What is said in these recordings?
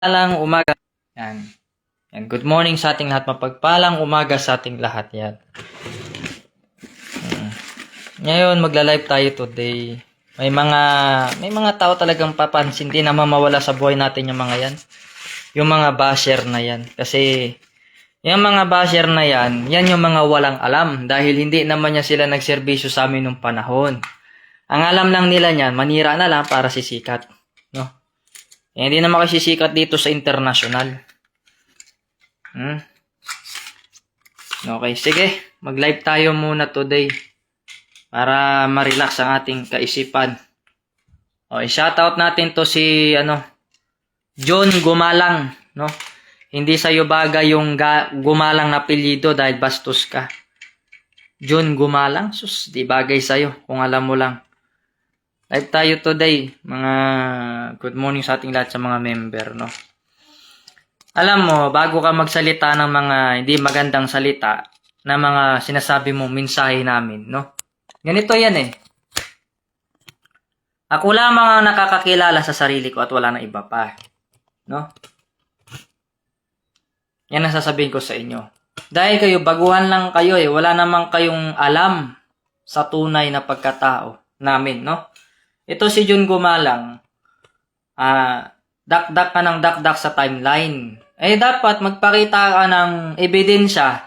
Mapagpalang umaga. Yan. Yan. Good morning sa ating lahat. Mapagpalang umaga sa ating lahat. Yan. Ngayon, magla-live tayo today. May mga tao talagang papansin din na mamawala sa buhay natin yung mga yan. Yung mga basher na yan. Kasi, yung mga basher na yan, yan yung mga walang alam. Dahil hindi naman niya sila nagserbisyo sa amin nung panahon. Ang alam lang nila niyan, manira na lang para sisikat. No? Hindi na makasisikat dito sa international. Okay, sige. Mag-live tayo muna today. Para ma-relax ang ating kaisipan. Okay, shoutout natin to si, John Gumalang. No? Hindi sa'yo bagay yung Gumalang na apelyido dahil bastos ka. John Gumalang? Sus, di bagay sa'yo kung alam mo lang. Live tayo today, mga good morning sa ating lahat sa mga member, no? Alam mo, bago ka magsalita ng mga hindi magandang salita, na mga sinasabi mo, mensahe namin, no? Ganito yan eh. Ako lamang ang nakakakilala sa sarili ko at wala na iba pa, no? Yan ang sasabihin ko sa inyo. Dahil kayo, baguhan lang kayo eh, wala namang kayong alam sa tunay na pagkatao namin, no? Ito si John Gumalang, dakdak ka ng dakdak sa timeline. Eh dapat magpakita ka ng ebidensya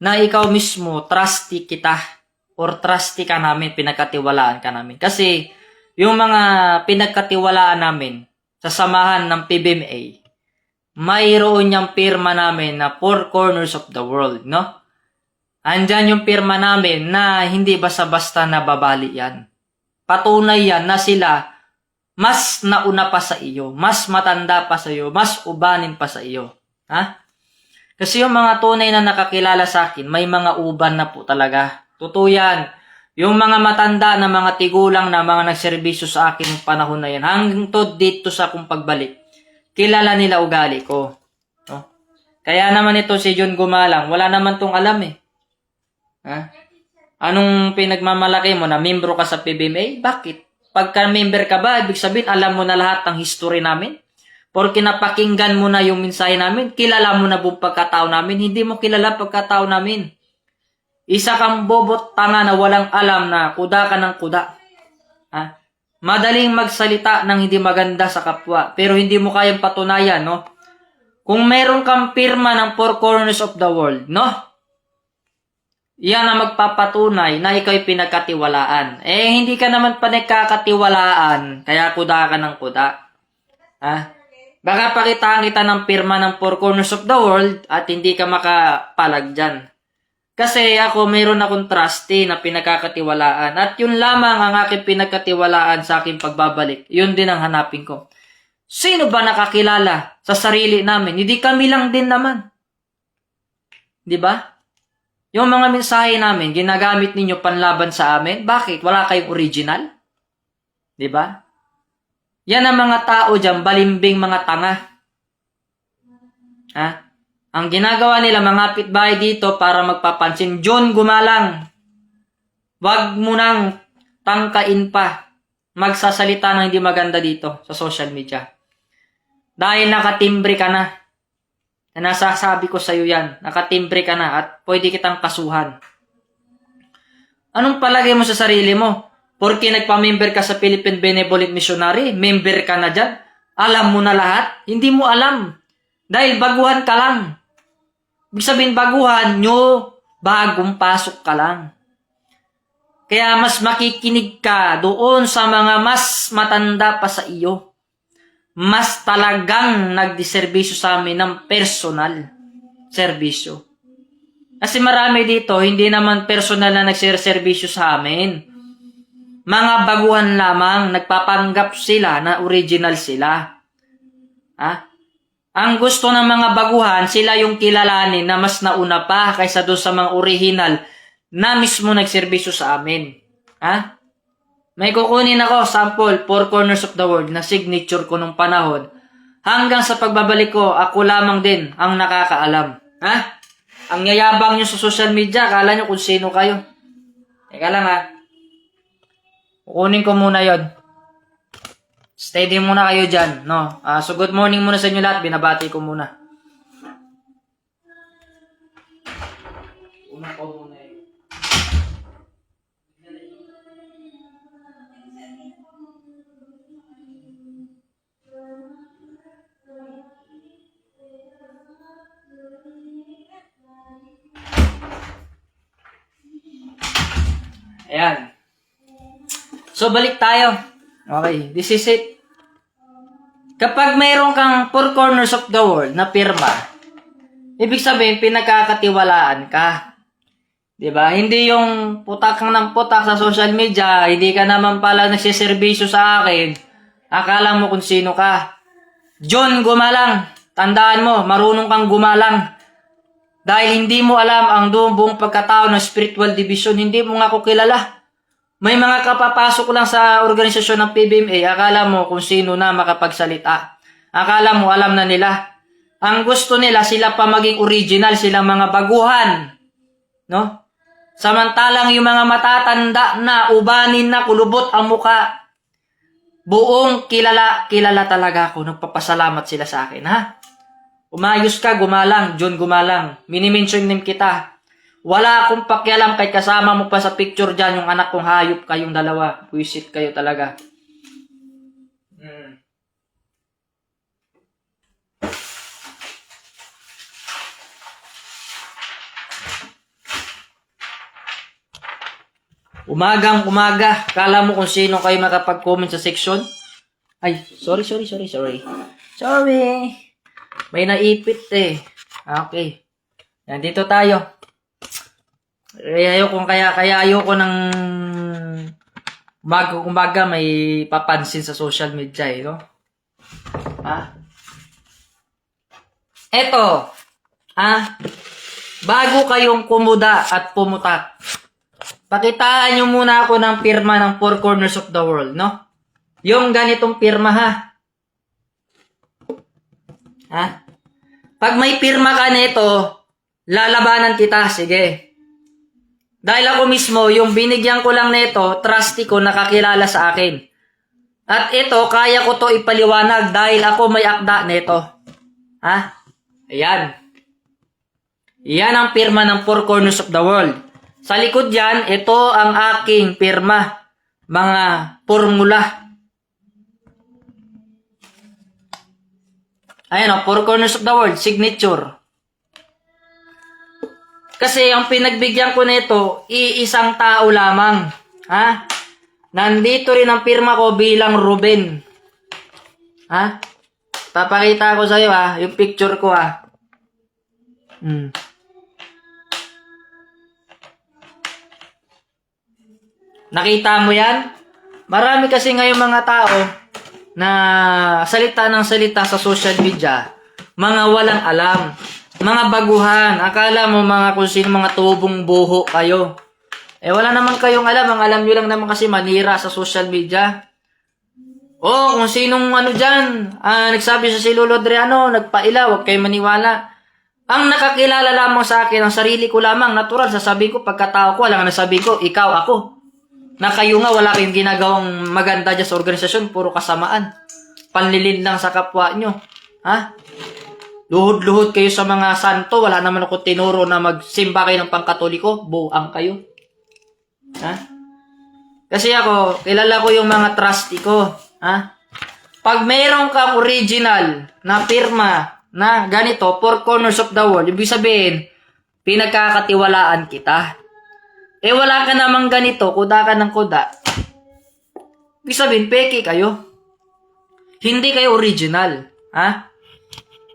na ikaw mismo trusty kita or trusty ka namin, pinagkatiwalaan ka namin. Kasi yung mga pinagkatiwalaan namin sa samahan ng PBMA, mayroon niyang pirma namin na four corners of the world, no? Andyan yung pirma namin na hindi basta-basta nababali yan. Patunay yan na sila mas nauna pa sa iyo, mas matanda pa sa iyo, mas ubanin pa sa iyo. Ha? Kasi yung mga tunay na nakakilala sa akin, may mga uban na po talaga. Totoo yan. Yung mga matanda na mga tigulang na mga nagserbisyo sa akin ng panahon na yan, hanggang to dito sa akong pagbalik, kilala nila ugali ko. No? Kaya naman ito si John Gumalang, wala naman tong alam eh. Ha? Anong pinagmamalaki mo na membro ka sa PBMA? Bakit? Pagka member ka ba, ibig sabihin alam mo na lahat ng history namin? Porque napakinggan mo na yung mensahe namin, kilala mo na buong pagkatao namin, hindi mo kilala pagkatao namin. Isa kang bobot tanga na walang alam na kuda ka ng kuda. Ha? Madaling magsalita ng hindi maganda sa kapwa, pero hindi mo kayang patunayan, no? Kung meron kang pirma ng four corners of the world, no? Yan ang magpapatunay na ikaw'y pinagkatiwalaan. Eh, hindi ka naman pa nagkakatiwalaan, kaya kuda ka ng kuda. Ha? Baka pakitaan kita ng pirma ng four corners of the world at hindi ka makapalag dyan. Kasi ako, mayroon akong trustee na pinagkakatiwalaan at yun lamang ang aking pinagkatiwalaan sa aking pagbabalik. Yun din ang hanapin ko. Sino ba nakakilala sa sarili namin? Hindi kami lang din naman. Di ba? Yung mga mensahe namin, ginagamit ninyo panlaban sa amin. Bakit? Wala kayong original? Diba? Yan ang mga tao dyan, balimbing mga tanga. Ha? Ang ginagawa nila, mga kapitbahay dito para magpapansin, John Gumalang, wag mo nang tangkain pa magsasalita ng hindi maganda dito sa social media. Dahil nakatimbre ka na. Nasasabi ko sa iyo yan, nakatimbre ka na at pwede kitang kasuhan. Anong palagay mo sa sarili mo? Porque nagpa-member ka sa Philippine Benevolent Missionary, member ka na dyan, alam mo na lahat? Hindi mo alam. Dahil baguhan ka lang. Ibig sabihin baguhan nyo, bagong pasok ka lang. Kaya mas makikinig ka doon sa mga mas matanda pa sa iyo. Mas talagang nagdiserbisyo sa amin ng personal serbisyo. Kasi marami dito, hindi naman personal na nagserserbisyo sa amin. Mga baguhan lamang, nagpapanggap sila na original sila. Ha? Ang gusto ng mga baguhan, sila yung kilalanin na mas nauna pa kaysa doon sa mga original na mismo nagserbisyo sa amin. Ha? May kukunin ako, sample, four corners of the world na signature ko nung panahon. Hanggang sa pagbabalik ko, ako lamang din ang nakakaalam. Ha? Ang yayabang nyo sa social media, akala nyo kung sino kayo. Teka lang ha. Kukunin ko muna yon. Steady muna kayo dyan, no? So, good morning muna sa inyo lahat. Binabati ko muna. Una ko muna eh. Ayan. So, balik tayo. Okay, this is it. Kapag mayroon kang four corners of the world na pirma, ibig sabihin, pinagkakatiwalaan ka. Diba? Hindi yung putak kang ng putak sa social media, hindi ka naman pala nagsiservisyo sa akin, akala mo kung sino ka. John, gumalang. Tandaan mo, marunong kang gumalang. Dahil hindi mo alam ang buong pagkatao ng spiritual division, hindi mo nga ako kilala. May mga kapapasok lang sa organisasyon ng PBMA, akala mo kung sino na makapagsalita. Akala mo alam na nila. Ang gusto nila, sila pa maging original, silang mga baguhan. No? Samantalang yung mga matatanda na, ubanin na, kulubot ang muka. Buong kilala talaga ako. Nagpapasalamat sila sa akin, ha? Umayos ka, gumalang. John, gumalang. Minimension name kita. Wala akong pakialam kahit kasama mo pa sa picture dyan yung anak kong hayop kayong dalawa. Puwisit kayo talaga. Umagang umaga. Kala mo kung sino kayo makapag-comment sa section? Ay, sorry. Sorry. May naipit eh. Okay. Yan, dito tayo. Kaya ayoko ng umaga may papansin sa social media eh, no? Ha? Eto, bago kayong kumuda at pumutak, pakitaan nyo muna ako ng pirma ng four corners of the world, no? Yung ganitong pirma, ha? Pag may pirma ka nito, lalabanan kita, sige. Dahil ako mismo, yung binigyan ko lang nito, trusty ko, nakakilala sa akin. At ito, kaya ko to ipaliwanag dahil ako may akda nito. Ayan. Yan ang pirma ng four corners of the world. Sa likod yan, ito ang aking pirma. Mga formula. Ayan o, four corners of the world, signature. Kasi ang pinagbigyan ko nito, iisang tao lamang. Nandito rin ang pirma ko bilang Ruben. Papakita ko sa'yo yung picture ko Nakita mo yan? Marami kasi ngayon mga tao na salita ng salita sa social media, mga walang alam. Mga baguhan, akala mo mga kung sino mga tubong buho kayo. Wala naman kayong alam. Ang alam nyo lang naman kasi manira sa social media. Kung sinong dyan, nagsabi sa si Lolo Adriano, nagpaila, huwag kayo maniwala. Ang nakakilala lamang sa akin, ang sarili ko lamang, natural, sasabihin ko, pagkatao ko, alam nga nasabihin ko, ikaw, ako. Na kayo nga, wala kayong ginagawang maganda dyan sa organisasyon, puro kasamaan. Panlilin lang sa kapwa nyo. Luhod-luhod kayo sa mga santo. Wala naman ako tinuro na magsimba kayo ng pangkatoliko. Buang kayo. Kasi ako, kilala ko yung mga trusty ko. Pag mayroon kang original na pirma na ganito, four corners of the world, ibig sabihin, pinagkakatiwalaan kita. Wala ka namang ganito, kuda ka ng kuda. Ibig sabihin, peke kayo. Hindi kayo original.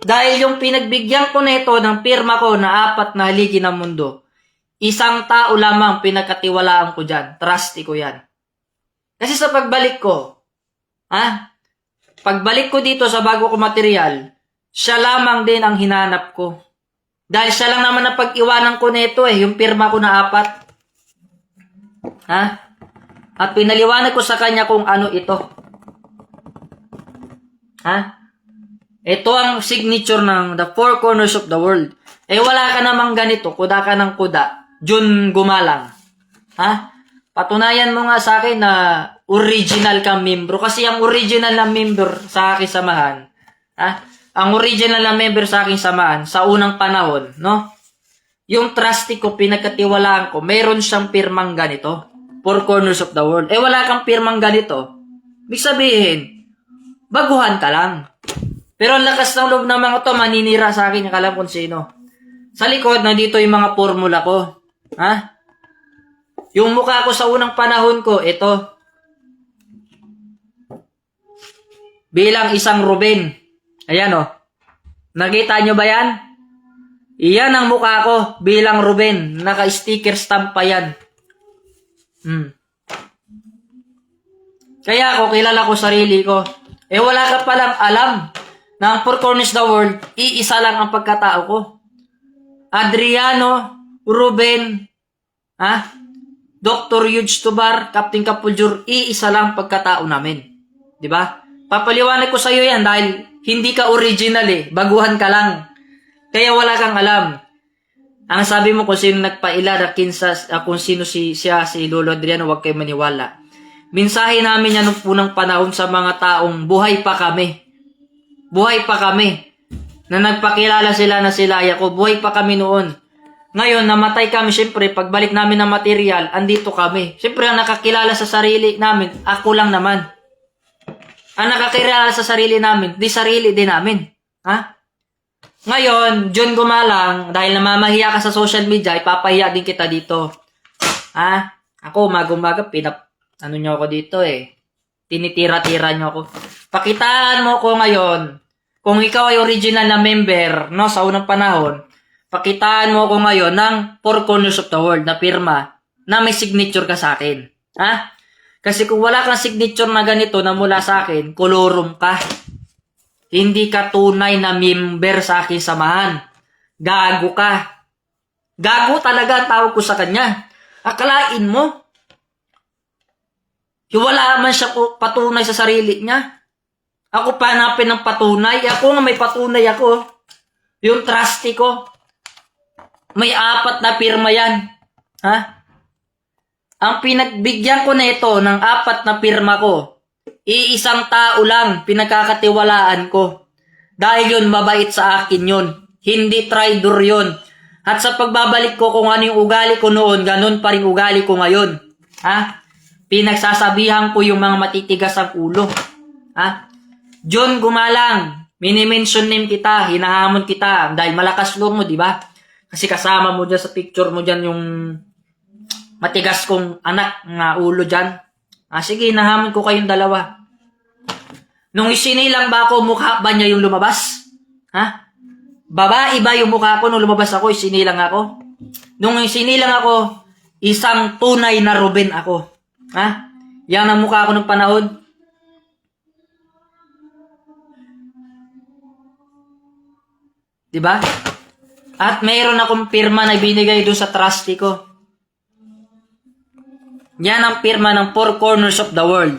Dahil yung pinagbigyan ko nito ng pirma ko na 4 na haligi ng mundo, isang tao lamang pinagkatiwalaan ko dyan. Trusty ko yan. Kasi sa pagbalik ko, pagbalik ko dito sa bago ko material, siya lamang din ang hinanap ko. Dahil siya lang naman ang pag-iwanan ko nito yung pirma ko na 4. At pinaliwanag ko sa kanya kung ano ito. Ito ang signature ng the four corners of the world. Wala ka namang ganito, kuda ka ng kuda. John gumalang. Patunayan mo nga sa akin na original kang membro. Kasi ang original na member sa aking samahan, ang original na member sa aking samahan, sa unang panahon, no? Yung trustee ko, pinagkatiwalaan ko, meron siyang pirmang ganito. Four corners of the world. Wala kang pirmang ganito. Ibig sabihin, baguhan ka lang. Pero ang lakas ng loob ng mga to, maninira sa akin, yung alam kung sino. Sa likod, nandito yung mga formula ko. Yung mukha ko sa unang panahon ko, ito. Bilang isang Ruben. Ayan o. Nakita nyo ba yan? Iyan ang mukha ko bilang Ruben. Naka-sticker stamp pa yan. Kaya ako, kilala ko sarili ko. Wala ka palang alam na ang Four Corners the World, iisa lang ang pagkatao ko. Adriano, Ruben, Dr. Yuge Tobar, Captain Kapuljur, iisa lang ang pagkatao namin. Diba? Papaliwanag ko sa iyo yan dahil hindi ka original baguhan ka lang. Kaya wala kang alam. Ang sabi mo kung sino nagpaila na kung sino si Lolo Adriano, huwag kayo maniwala. Mensahe namin yan nung unang panahon sa mga taong buhay pa kami. Buhay pa kami. Na nagpakilala sila na sila ako, buhay pa kami noon. Ngayon, namatay kami, syempre, pagbalik namin ng material, andito kami. Syempre, ang nakakilala sa sarili namin, ako lang naman. Ang nakakilala sa sarili namin, di sarili din namin. Ngayon, John Gumalang, dahil namamahiya ka sa social media, ipapahiya din kita dito. Ako, umaga-umaga, nyo ako dito tinitira-tira nyo ako. Pakitaan mo ko ngayon, kung ikaw ay original na member, no, sa unang panahon, pakitaan mo ko ngayon ng Four Corners of the World na pirma na may signature ka sa akin. Kasi kung wala kang signature na ganito na mula sa akin, kolorum ka. Hindi ka tunay na member sa aking samahan. Gago ka. Gago talaga ang tawag ko sa kanya. Akalain mo. Wala man siya patunay sa sarili niya. Ako pa hanapin ng patunay. Ako nga may patunay ako. Yung trustee ko. May 4 na pirma yan. Ang pinagbigyan ko na ito ng 4 na pirma ko, iisang tao lang pinagkakatiwalaan ko. Dahil yun, mabait sa akin yun. Hindi traidor yun. At sa pagbabalik ko kung ano yung ugali ko noon, ganun pa rin ugali ko ngayon. Pinagsasabihan ko yung mga matitigas ang ulo. John Gumalang, minimension name kita, hinahamon kita, dahil malakas loob mo, di ba? Kasi kasama mo dyan sa picture mo dyan yung matigas kong anak nga ulo dyan. Sige, hinahamon ko kayong dalawa. Nung isinilang ba ako, mukha ba niya yung lumabas? Babae ba yung mukha ko nung lumabas ako, isinilang ako? Nung isinilang ako, isang tunay na Ruben ako. Yan ang mukha ko nung panahon. Diba? At mayroon akong pirma na binigay doon sa trustee ko. Yan ang pirma ng Four Corners of the World.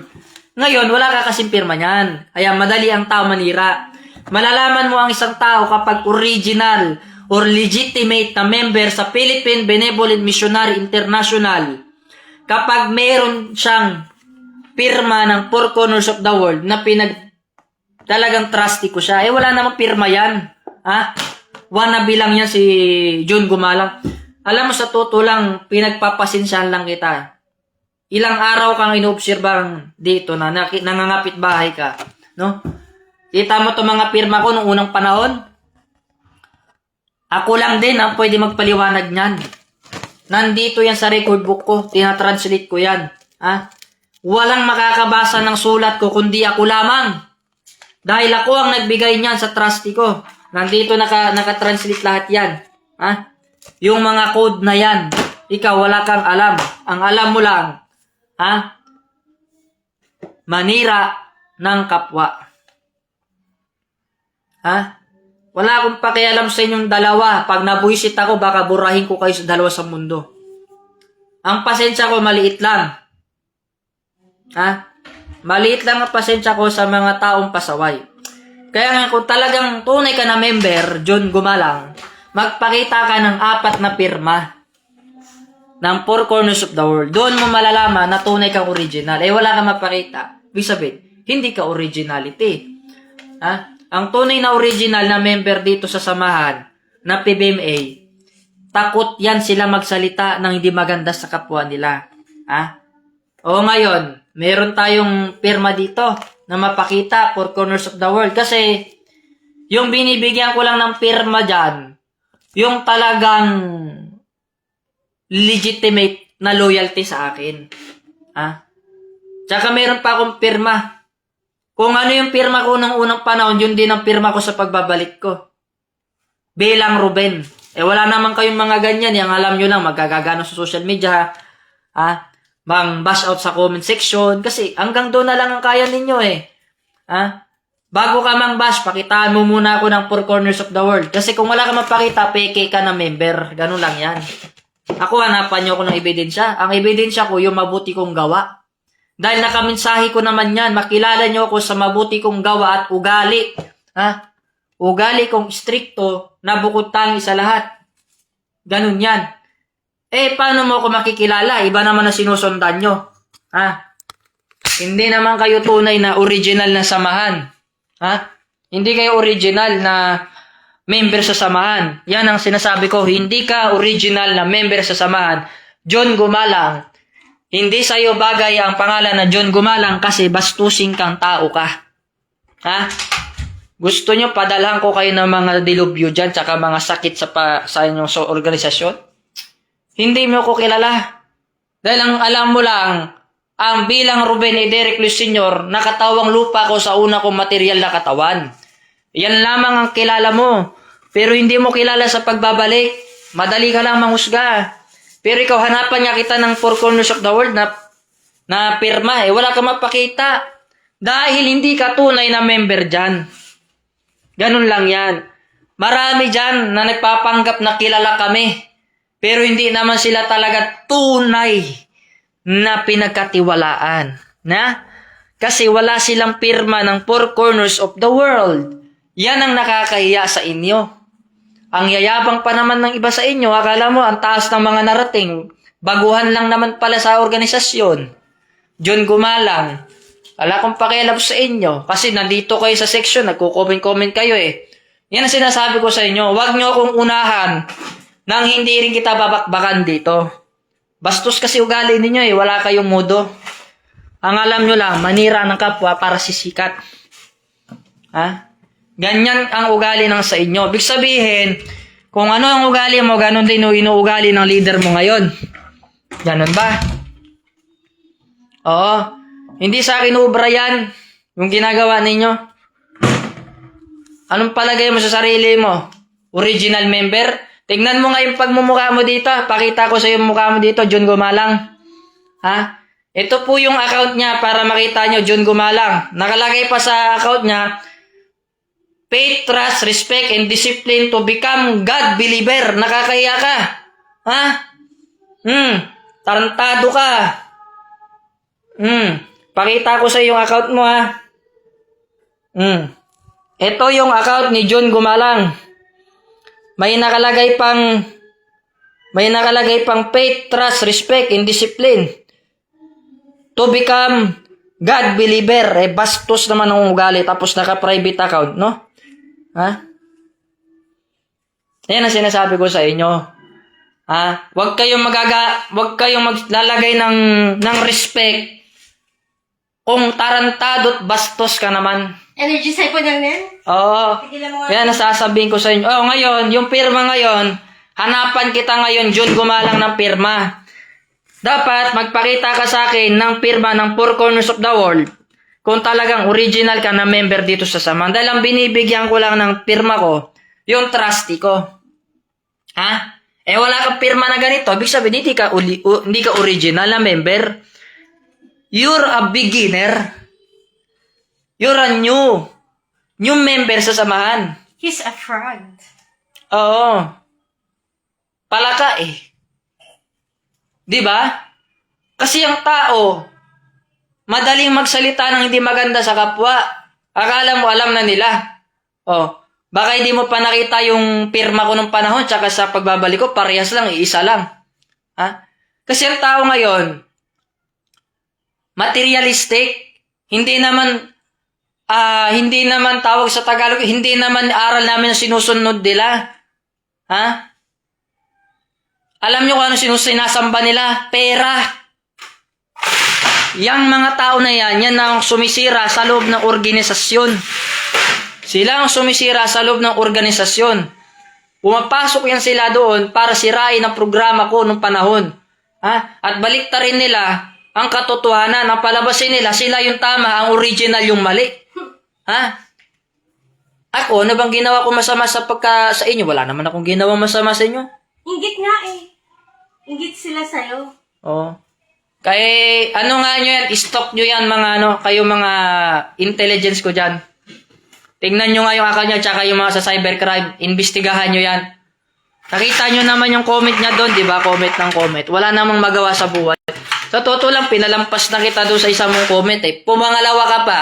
Ngayon, wala ka kasing pirma niyan. Kaya madali ang tao manira. Malalaman mo ang isang tao kapag original or legitimate na member sa Philippine Benevolent Missionary International. Kapag mayroon siyang pirma ng Four Corners of the World na talagang trustee ko siya. Wala namang pirma yan. Wannabe lang yan si John Gumalang. Alam mo, sa totoo lang, pinagpapasensyahan lang kita. Ilang araw kang inoobserbang dito na nangangapit bahay ka. No? Kita mo itong mga pirma ko nung unang panahon? Ako lang din ang pwede magpaliwanag niyan. Nandito yan sa record book ko. Tinatranslate ko yan. Walang makakabasa ng sulat ko kundi ako lamang. Dahil ako ang nagbigay niyan sa trustee ko. Nandito nakatranslate lahat yan. Yung mga code na yan. Ikaw wala kang alam. Ang alam mo lang, manira ng kapwa. Wala akong pakialam sa inyong dalawa. Pag nabuisit ako, baka burahin ko kayo sa dalawa sa mundo. Ang pasensya ko, maliit lang. Maliit lang ang pasensya ko sa mga taong pasaway. Kaya nga, kung talagang tunay ka na member, John Gumalang, magpakita ka ng 4 na pirma. ng four corners of the world. Doon mo malalaman na tunay kang original. Wala kang mapakita. Ibig sabihin, hindi ka originality. Ang tunay na original na member dito sa samahan na PBMA, takot yan sila magsalita ng hindi maganda sa kapwa nila. O ngayon, meron tayong pirma dito na mapakita four corners of the world. Kasi, yung binibigyan ko lang ng pirma dyan, yung talagang legitimate na loyalty sa akin. Tsaka meron pa akong pirma. Kung ano yung pirma ko ng unang panahon, yun din ang pirma ko sa pagbabalik ko. Bilang Ruben. Wala naman kayong mga ganyan. Yang alam nyo lang, magagagano sa social media. Bang bash out sa comment section. Kasi hanggang doon na lang ang kaya ninyo Bago ka mang bash, pakitaan mo muna ako ng four corners of the world. Kasi kung wala ka mapakita, peke ka na member. Ganun lang yan. Ako, hanapan nyo ako ng ebidensya. Ang ebidensya ko, yung mabuti kong gawa. Dahil nakamensahe ko naman yan, makilala nyo ako sa mabuti kong gawa at ugali. Ugali kong stricto na bukod tangi sa lahat. Ganun yan. Paano mo ako makikilala? Iba naman na sinusundan nyo. Hindi naman kayo tunay na original na samahan. Hindi kayo original na member sa samahan. Yan ang sinasabi ko. Hindi ka original na member sa samahan. John Gumalang. Hindi sa'yo bagay ang pangalan na John Gumalang kasi bastusing kang tao ka. Gusto nyo padalhan ko kayo ng mga dilubyo dyan tsaka mga sakit sa inyong organisasyon? Hindi mo ko kilala. Dahil ang alam mo lang, ang bilang Ruben E. Derek Luis Sr., nakatawang lupa ko sa una kong material na katawan. Yan lamang ang kilala mo. Pero hindi mo kilala sa pagbabalik. Madali ka lang manghusga. Pero ikaw, hanapan niya kita ng four corners of the world na pirma. Wala ka mapakita. Dahil hindi ka tunay na member dyan. Ganun lang yan. Marami dyan na nagpapanggap na kilala kami. Pero hindi naman sila talaga tunay na pinagkatiwalaan. Kasi wala silang pirma ng four corners of the world. Yan ang nakakahiya sa inyo. Ang yayabang pa naman ng iba sa inyo, akala mo ang taas ng mga narating, baguhan lang naman pala sa organisasyon. John Gumalang, wala akong pakialam sa inyo, kasi nandito kayo sa section, nagko-comment kayo Yan ang sinasabi ko sa inyo, huwag nyo akong unahan nang hindi rin kita babakbakan dito. Bastos kasi ugali ninyo wala kayong mudo. Ang alam nyo lang, manira ng kapwa para sisikat. Ganyan ang ugali ng sa inyo. Ibig sabihin, kung ano ang ugali mo, ganun din yung inuugali ng leader mo ngayon. Ganun ba? Oo. Hindi sa akin ubra yan, yung ginagawa ninyo. Anong palagay mo sa sarili mo? Original member? Tingnan mo nga yung pagmumukha mo dito. Pakita ko sa yung mukha mo dito, John Gumalang. Ito po yung account niya para makita nyo, John Gumalang. Nakalagay pa sa account niya, faith, trust, respect, and discipline to become God believer. Nakakahiya ka. Tarantado ka. Pakita ko sa yung account mo Ito yung account ni John Gumalang. May nakalagay pang faith, trust, respect, and discipline to become God believer. Bastos naman ang ugali tapos naka-private account, no? Yan ang sinasabi ko sa inyo. Huwag kayong maglalagay ng respect kung tarantado at bastos ka naman. Energy sipon lang yan? Oo. Yan, nasasabihin ko sa inyo. Ngayon, yung pirma ngayon, hanapan kita ngayon, John Gumalang ng pirma. Dapat magpakita ka sa akin ng pirma ng four corners of the world kung talagang original ka na member dito sa samahan. Dahil ang binibigyan ko lang ng pirma ko, yung trustee ko. Wala kang pirma na ganito. Ibig sabihin, hindi ka original na member. You're a beginner. You're a new member sa samahan. He's a fraud. Oo. Palaka Di ba? Kasi ang tao, madaling magsalita ng hindi maganda sa kapwa. Akala mo alam na nila. Baka hindi mo pa nakita yung pirma ko nung panahon tsaka sa pagbabalik ko, parehas lang, iisa lang. Kasi ang tao ngayon, materialistic, hindi naman tawag sa Tagalog, hindi naman aral namin na sinusunod nila. Ha? Alam nyo kung ano sinasamba nila? Pera. Yang mga tao na yan ang sumisira sa loob ng organisasyon. Sila ang sumisira sa loob ng organisasyon. Pumapasok yan sila doon para sirain ang programa ko nung panahon. Ha? At baliktarin nila ang katotohanan. Ang palabasin nila, sila yung tama, ang original yung mali. Ha? Ako, ano bang ginawa ko masama sa inyo? Wala naman akong ginawang masama sa inyo. Inggit nga eh. Inggit sila sa'yo. Oo. Kaya, ano nga nyo yan? I-stock nyo yan, kayo mga intelligence ko dyan. Tingnan nyo nga yung account niya, tsaka yung mga sa cybercrime. Investigahan nyo yan. Nakita nyo naman yung comment niya doon, di ba? Comment ng comment. Wala namang magawa sa buhay. Sa totoo lang, pinalampas na kita doon sa isang mong comment eh. Pumangalawa ka pa.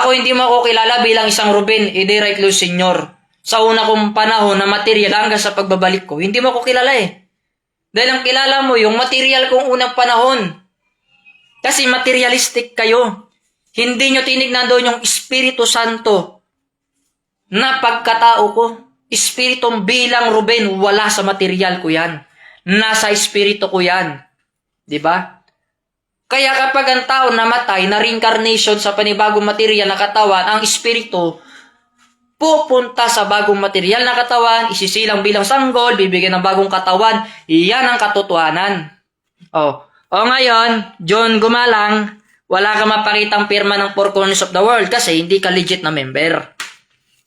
Ako hindi mo ako kilala bilang isang Ruben Idiray Cruz Sr. Sa una kong panahon na material hanggang sa pagbabalik ko, hindi mo ako kilala eh. Dahil ang kilala mo yung material kong unang panahon. Kasi materialistic kayo. Hindi nyo tinignan doon yung Espiritu Santo na pagkatao ko. Espiritong bilang Ruben, wala sa material ko yan. Nasa espiritu ko yan. Diba? Kaya kapag ang tao namatay, na reincarnation sa panibagong material na katawan, ang espiritu pupunta sa bagong material na katawan, isisilang bilang sanggol, bibigyan ng bagong katawan. Iyan ang katotohanan. O ngayon, John Gumalang, wala ka mapakitang pirma ng Four Corners of the World kasi hindi ka legit na member.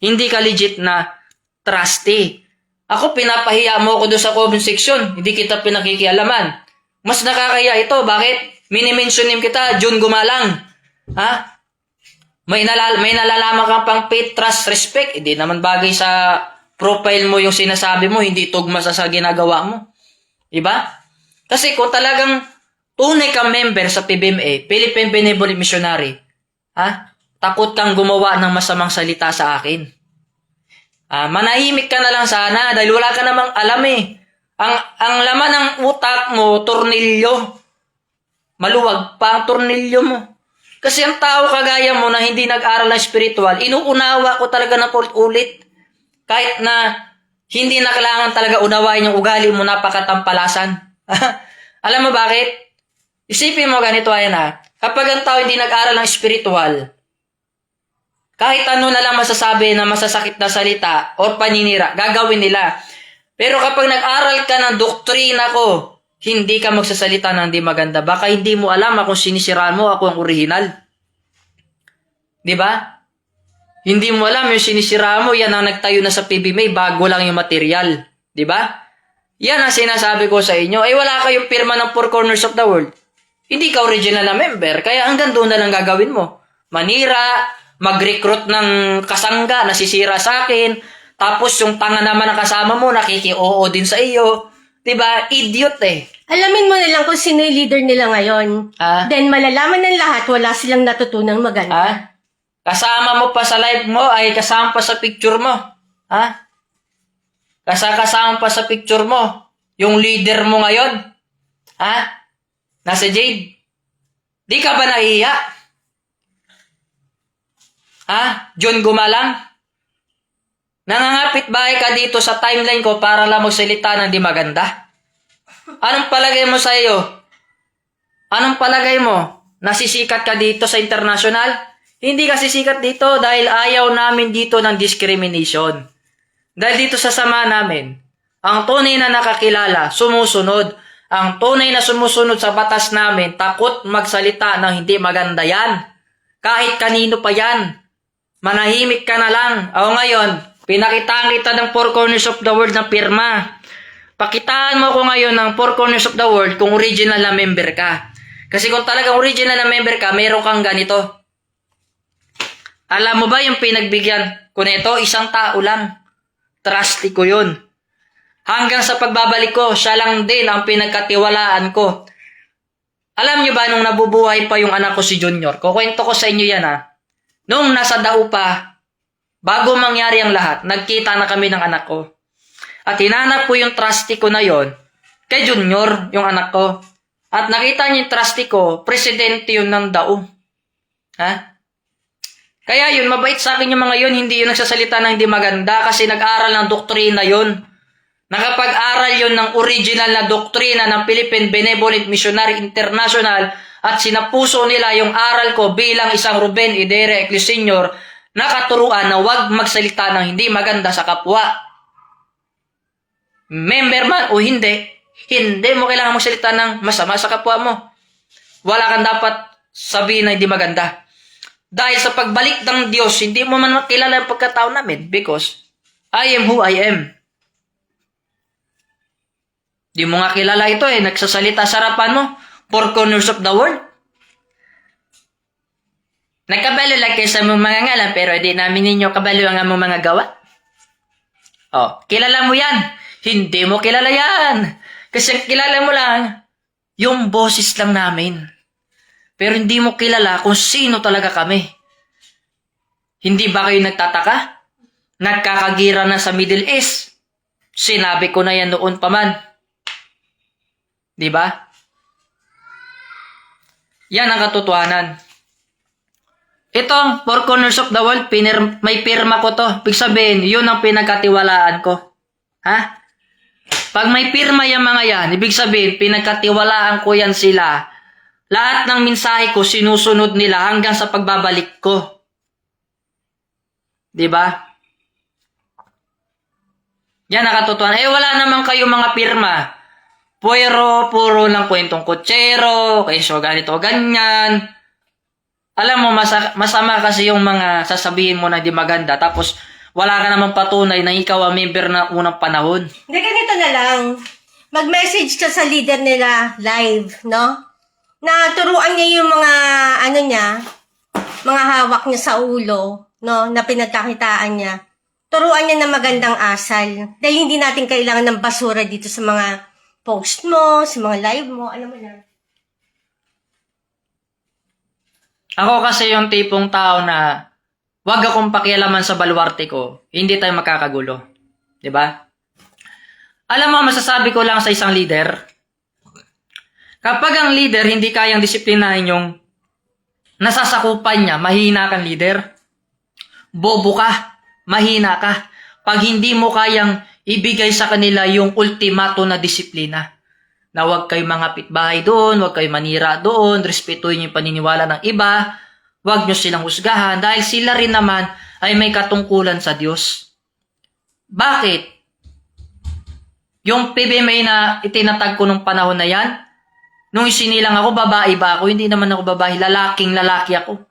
Hindi ka legit na trustee. Ako, pinapahiya mo ako doon sa comment section. Hindi kita pinakikialaman. Mas nakakaya ito. Bakit? Minimensionin kita, John Gumalang. Ha? May nalalaman kang pang faith, trust, respect. Hindi naman bagay sa profile mo yung sinasabi mo. Hindi tugma sa ginagawa mo. Diba? Kasi kung talagang tunay kang member sa PBMA, Philippine Benevolent Missionary, ha? Takot kang gumawa ng masamang salita sa akin. Manahimik ka na lang sana dahil wala ka namang alam eh. Ang laman ng utak mo, tornilyo. Maluwag pa ang tornilyo mo. Kasi ang tao kagaya mo na hindi nag-aral ng spiritual, inuunawa ko talaga na ulit. Kahit na hindi na kailangan talaga unawain yung ugali mo, napakatampalasan. Alam mo bakit? Isipin mo ganito ayan kapag ang tao hindi nag-aral ng spiritual, kahit ano na lang masasabi na masasakit na salita o paninira, gagawin nila. Pero kapag nag-aral ka ng doktrina ko, hindi ka magsasalita ng di maganda. Baka hindi mo alam kung sinisiraan mo, ako ang original. Diba? Hindi mo alam yung sinisiraan mo, yan ang nagtayo na sa PBMA, bago lang yung material. Diba? Yan ang sinasabi ko sa inyo. Wala kayong pirma ng Four Corners of the World. Hindi ka original na member, kaya hanggang doon na lang gagawin mo. Manira, mag-recruit ng kasangga, nasisira sa akin, tapos yung tanga naman na kasama mo, nakiki-oo din sa iyo. Diba? Idiot eh. Alamin mo na lang kung sino yung leader nila ngayon. Then malalaman ng lahat, wala silang natutunang maganda. Kasama mo pa sa live mo, ay kasama pa sa picture mo. Kasama pa sa picture mo. Yung leader mo ngayon. Nasa Jade. Di ka ba nahiya? John Gumalang? Nangangapit bahay ka dito sa timeline ko para lang magsalita ng di maganda? Anong palagay mo sa iyo? Anong palagay mo? Nasisikat ka dito sa international? Hindi ka sisikat dito dahil ayaw namin dito ng discrimination. Dahil dito sa sama namin, ang tunay na nakakilala, sumusunod. Ang tunay na sumusunod sa batas namin, takot magsalita ng hindi maganda yan. Kahit kanino pa yan. Manahimik ka na lang. Ngayon, pinakitaan kita ng Four Corners of the World na pirma. Pakitaan mo ko ngayon ng Four Corners of the World kung original na member ka. Kasi kung talagang original na member ka, meron kang ganito. Alam mo ba yung pinagbigyan ko nito? Isang tao lang. Trusty ko yun. Hanggang sa pagbabalik ko, siya lang din ang pinagkatiwalaan ko. Alam nyo ba nung nabubuhay pa yung anak ko si Junior? Kukwento ko sa inyo yan Nung nasa Dao pa, bago mangyari ang lahat, nagkita na kami ng anak ko. At hinanap ko yung trusty ko na yon Kay Junior, yung anak ko. At nakita niya yung trustee ko, presidente yun ng DAO. Ha? Kaya yun, mabait sa akin yung mga yun, hindi yun nagsasalita ng hindi maganda kasi nag-aral ng doktrina yun. Nakapag-aral yun ng original na doktrina ng Philippine Benevolent Missionary International at sinapuso nila yung aral ko bilang isang Ruben Idere Eccles Sr. na katuruan na huwag magsalita ng hindi maganda sa kapwa. Member man o hindi, hindi mo kailangan magsalita ng masama sa kapwa mo. Wala kang dapat sabihin na hindi maganda. Dahil sa pagbalik ng Diyos, hindi mo man makilala ang pagkatao namin because I am who I am. Di mo nga kilala ito nagsasalita sa harapan mo, four corners of the world. Nagkabalo lang kayo sa mga ngalan, pero di namin ninyo kabalo ang among mga gawa. Oh, kilala mo yan. Hindi mo kilala yan. Kasi kilala mo lang, yung boses lang namin. Pero hindi mo kilala kung sino talaga kami. Hindi ba kayo nagtataka? Nagkakagira na sa Middle East. Sinabi ko na yan noon pa man. Di ba? Yan ang katotohanan. Itong four corners of the world, may pirma ko to. Ibig sabihin, yun ang pinagkatiwalaan ko. Ha? Pag may pirma yung mga yan, ibig sabihin, pinagkatiwalaan ko yan sila. Lahat ng mensahe ko, sinusunod nila hanggang sa pagbabalik ko. Di ba? Yan ang katotohanan. Wala naman kayo mga pirma. Puro lang kwentong kutsero, kayo ganito, ganyan. Alam mo, masama kasi yung mga sasabihin mo na di maganda, tapos wala ka naman patunay na ikaw ang member na unang panahon. Hindi, ganito na lang. Mag-message ka sa leader nila live, no? Na turuan niya yung mga, mga hawak niya sa ulo, no? Na pinagkakitaan niya. Turuan niya na magandang asal. Dahil hindi natin kailangan ng basura dito sa mga post mo, sa mga live mo, alam mo na. Ako kasi yung tipong tao na wag akong pakialaman sa baluarte ko, hindi tayo makakagulo. Diba? Alam mo, masasabi ko lang sa isang leader, kapag ang leader hindi kayang disiplinahin yung nasasakupan niya, mahina kang leader. Bobo ka, mahina ka. Pag hindi mo kayang ibigay sa kanila yung ultimato na disiplina, na huwag kayo mangapit bahay doon, huwag kayo manira doon, respetuhin yung paniniwala ng iba, huwag nyo silang husgahan dahil sila rin naman ay may katungkulan sa Diyos. Bakit? Yung PBMA na itinatag ko nung panahon na yan, nung isinilang ako, babae ba ako? Hindi naman ako babae, lalaking lalaki ako.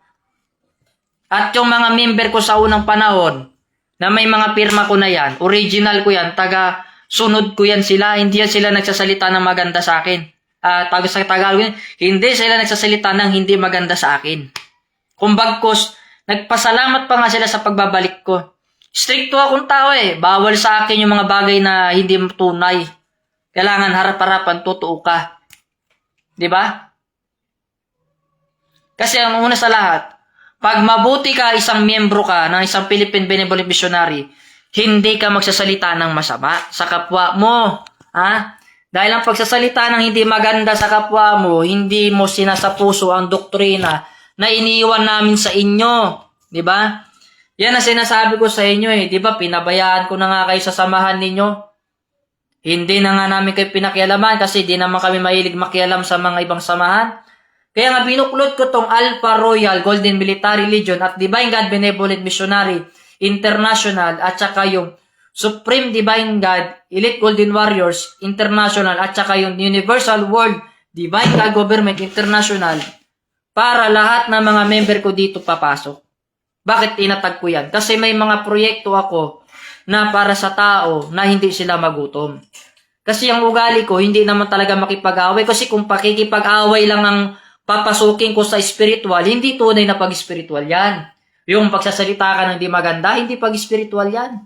At yung mga member ko sa unang panahon, na may mga pirma ko na yan, original ko yan, taga-sunod ko yan sila, hindi yan sila nagsasalita ng maganda sa akin. Sa Tagalog, hindi sila nagsasalita ng hindi maganda sa akin. Kung bagkos, nagpasalamat pa nga sila sa pagbabalik ko. Stricto akong tao bawal sa akin yung mga bagay na hindi tunay. Kailangan harap-harapan, totoo ka. Diba? Kasi ang una sa lahat, pag mabuti ka, isang miyembro ka ng isang Philippine Benevolent Missionary, hindi ka magsasalita ng masama sa kapwa mo. Ha? Dahil ang pagsasalita ng hindi maganda sa kapwa mo, hindi mo sinasapuso ang doktrina na iniiwan namin sa inyo. Diba? Yan ang sinasabi ko sa inyo Diba? Pinabayaan ko na nga kayo sa samahan ninyo. Hindi na nga namin kayo pinakialaman kasi di naman kami mahilig makialam sa mga ibang samahan. Kaya nga binuklod ko tong Alpha Royal Golden Military Legion at Divine God Benevolent Missionary International at saka yung Supreme Divine God Elite Golden Warriors International at saka yung Universal World Divine God Government International para lahat ng mga member ko dito papasok. Bakit tinatag ko yan? Kasi may mga proyekto ako na para sa tao na hindi sila magutom. Kasi ang ugali ko, hindi naman talaga makipag-away. Kasi kung pakikipag-away lang ang papasukin ko sa spiritual, hindi tunay na pag-spiritual yan. Yung pagsasalita ka ng di maganda, hindi pag-spiritual yan.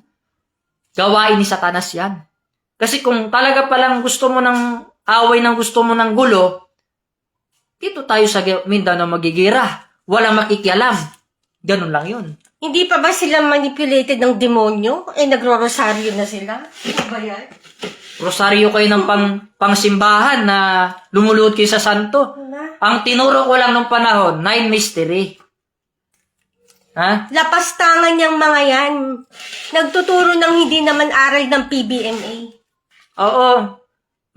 Gawain ni Satanas yan. Kasi kung talaga palang gusto mo ng away, ng gusto mo ng gulo, dito tayo sa Mindanao magigira. Walang makikialam. Ganun lang yun. Hindi pa ba sila manipulated ng demonyo? Nagro-rosaryo na sila. Ano ba yan? Rosaryo kayo ng pangsimbahan na lumuluhod kayo sa santo. Ang tinuro ko lang nung panahon, 9 mystery. Ha? Lapastangan niyang mga yan. Nagtuturo ng hindi naman aral ng PBMA. Oo.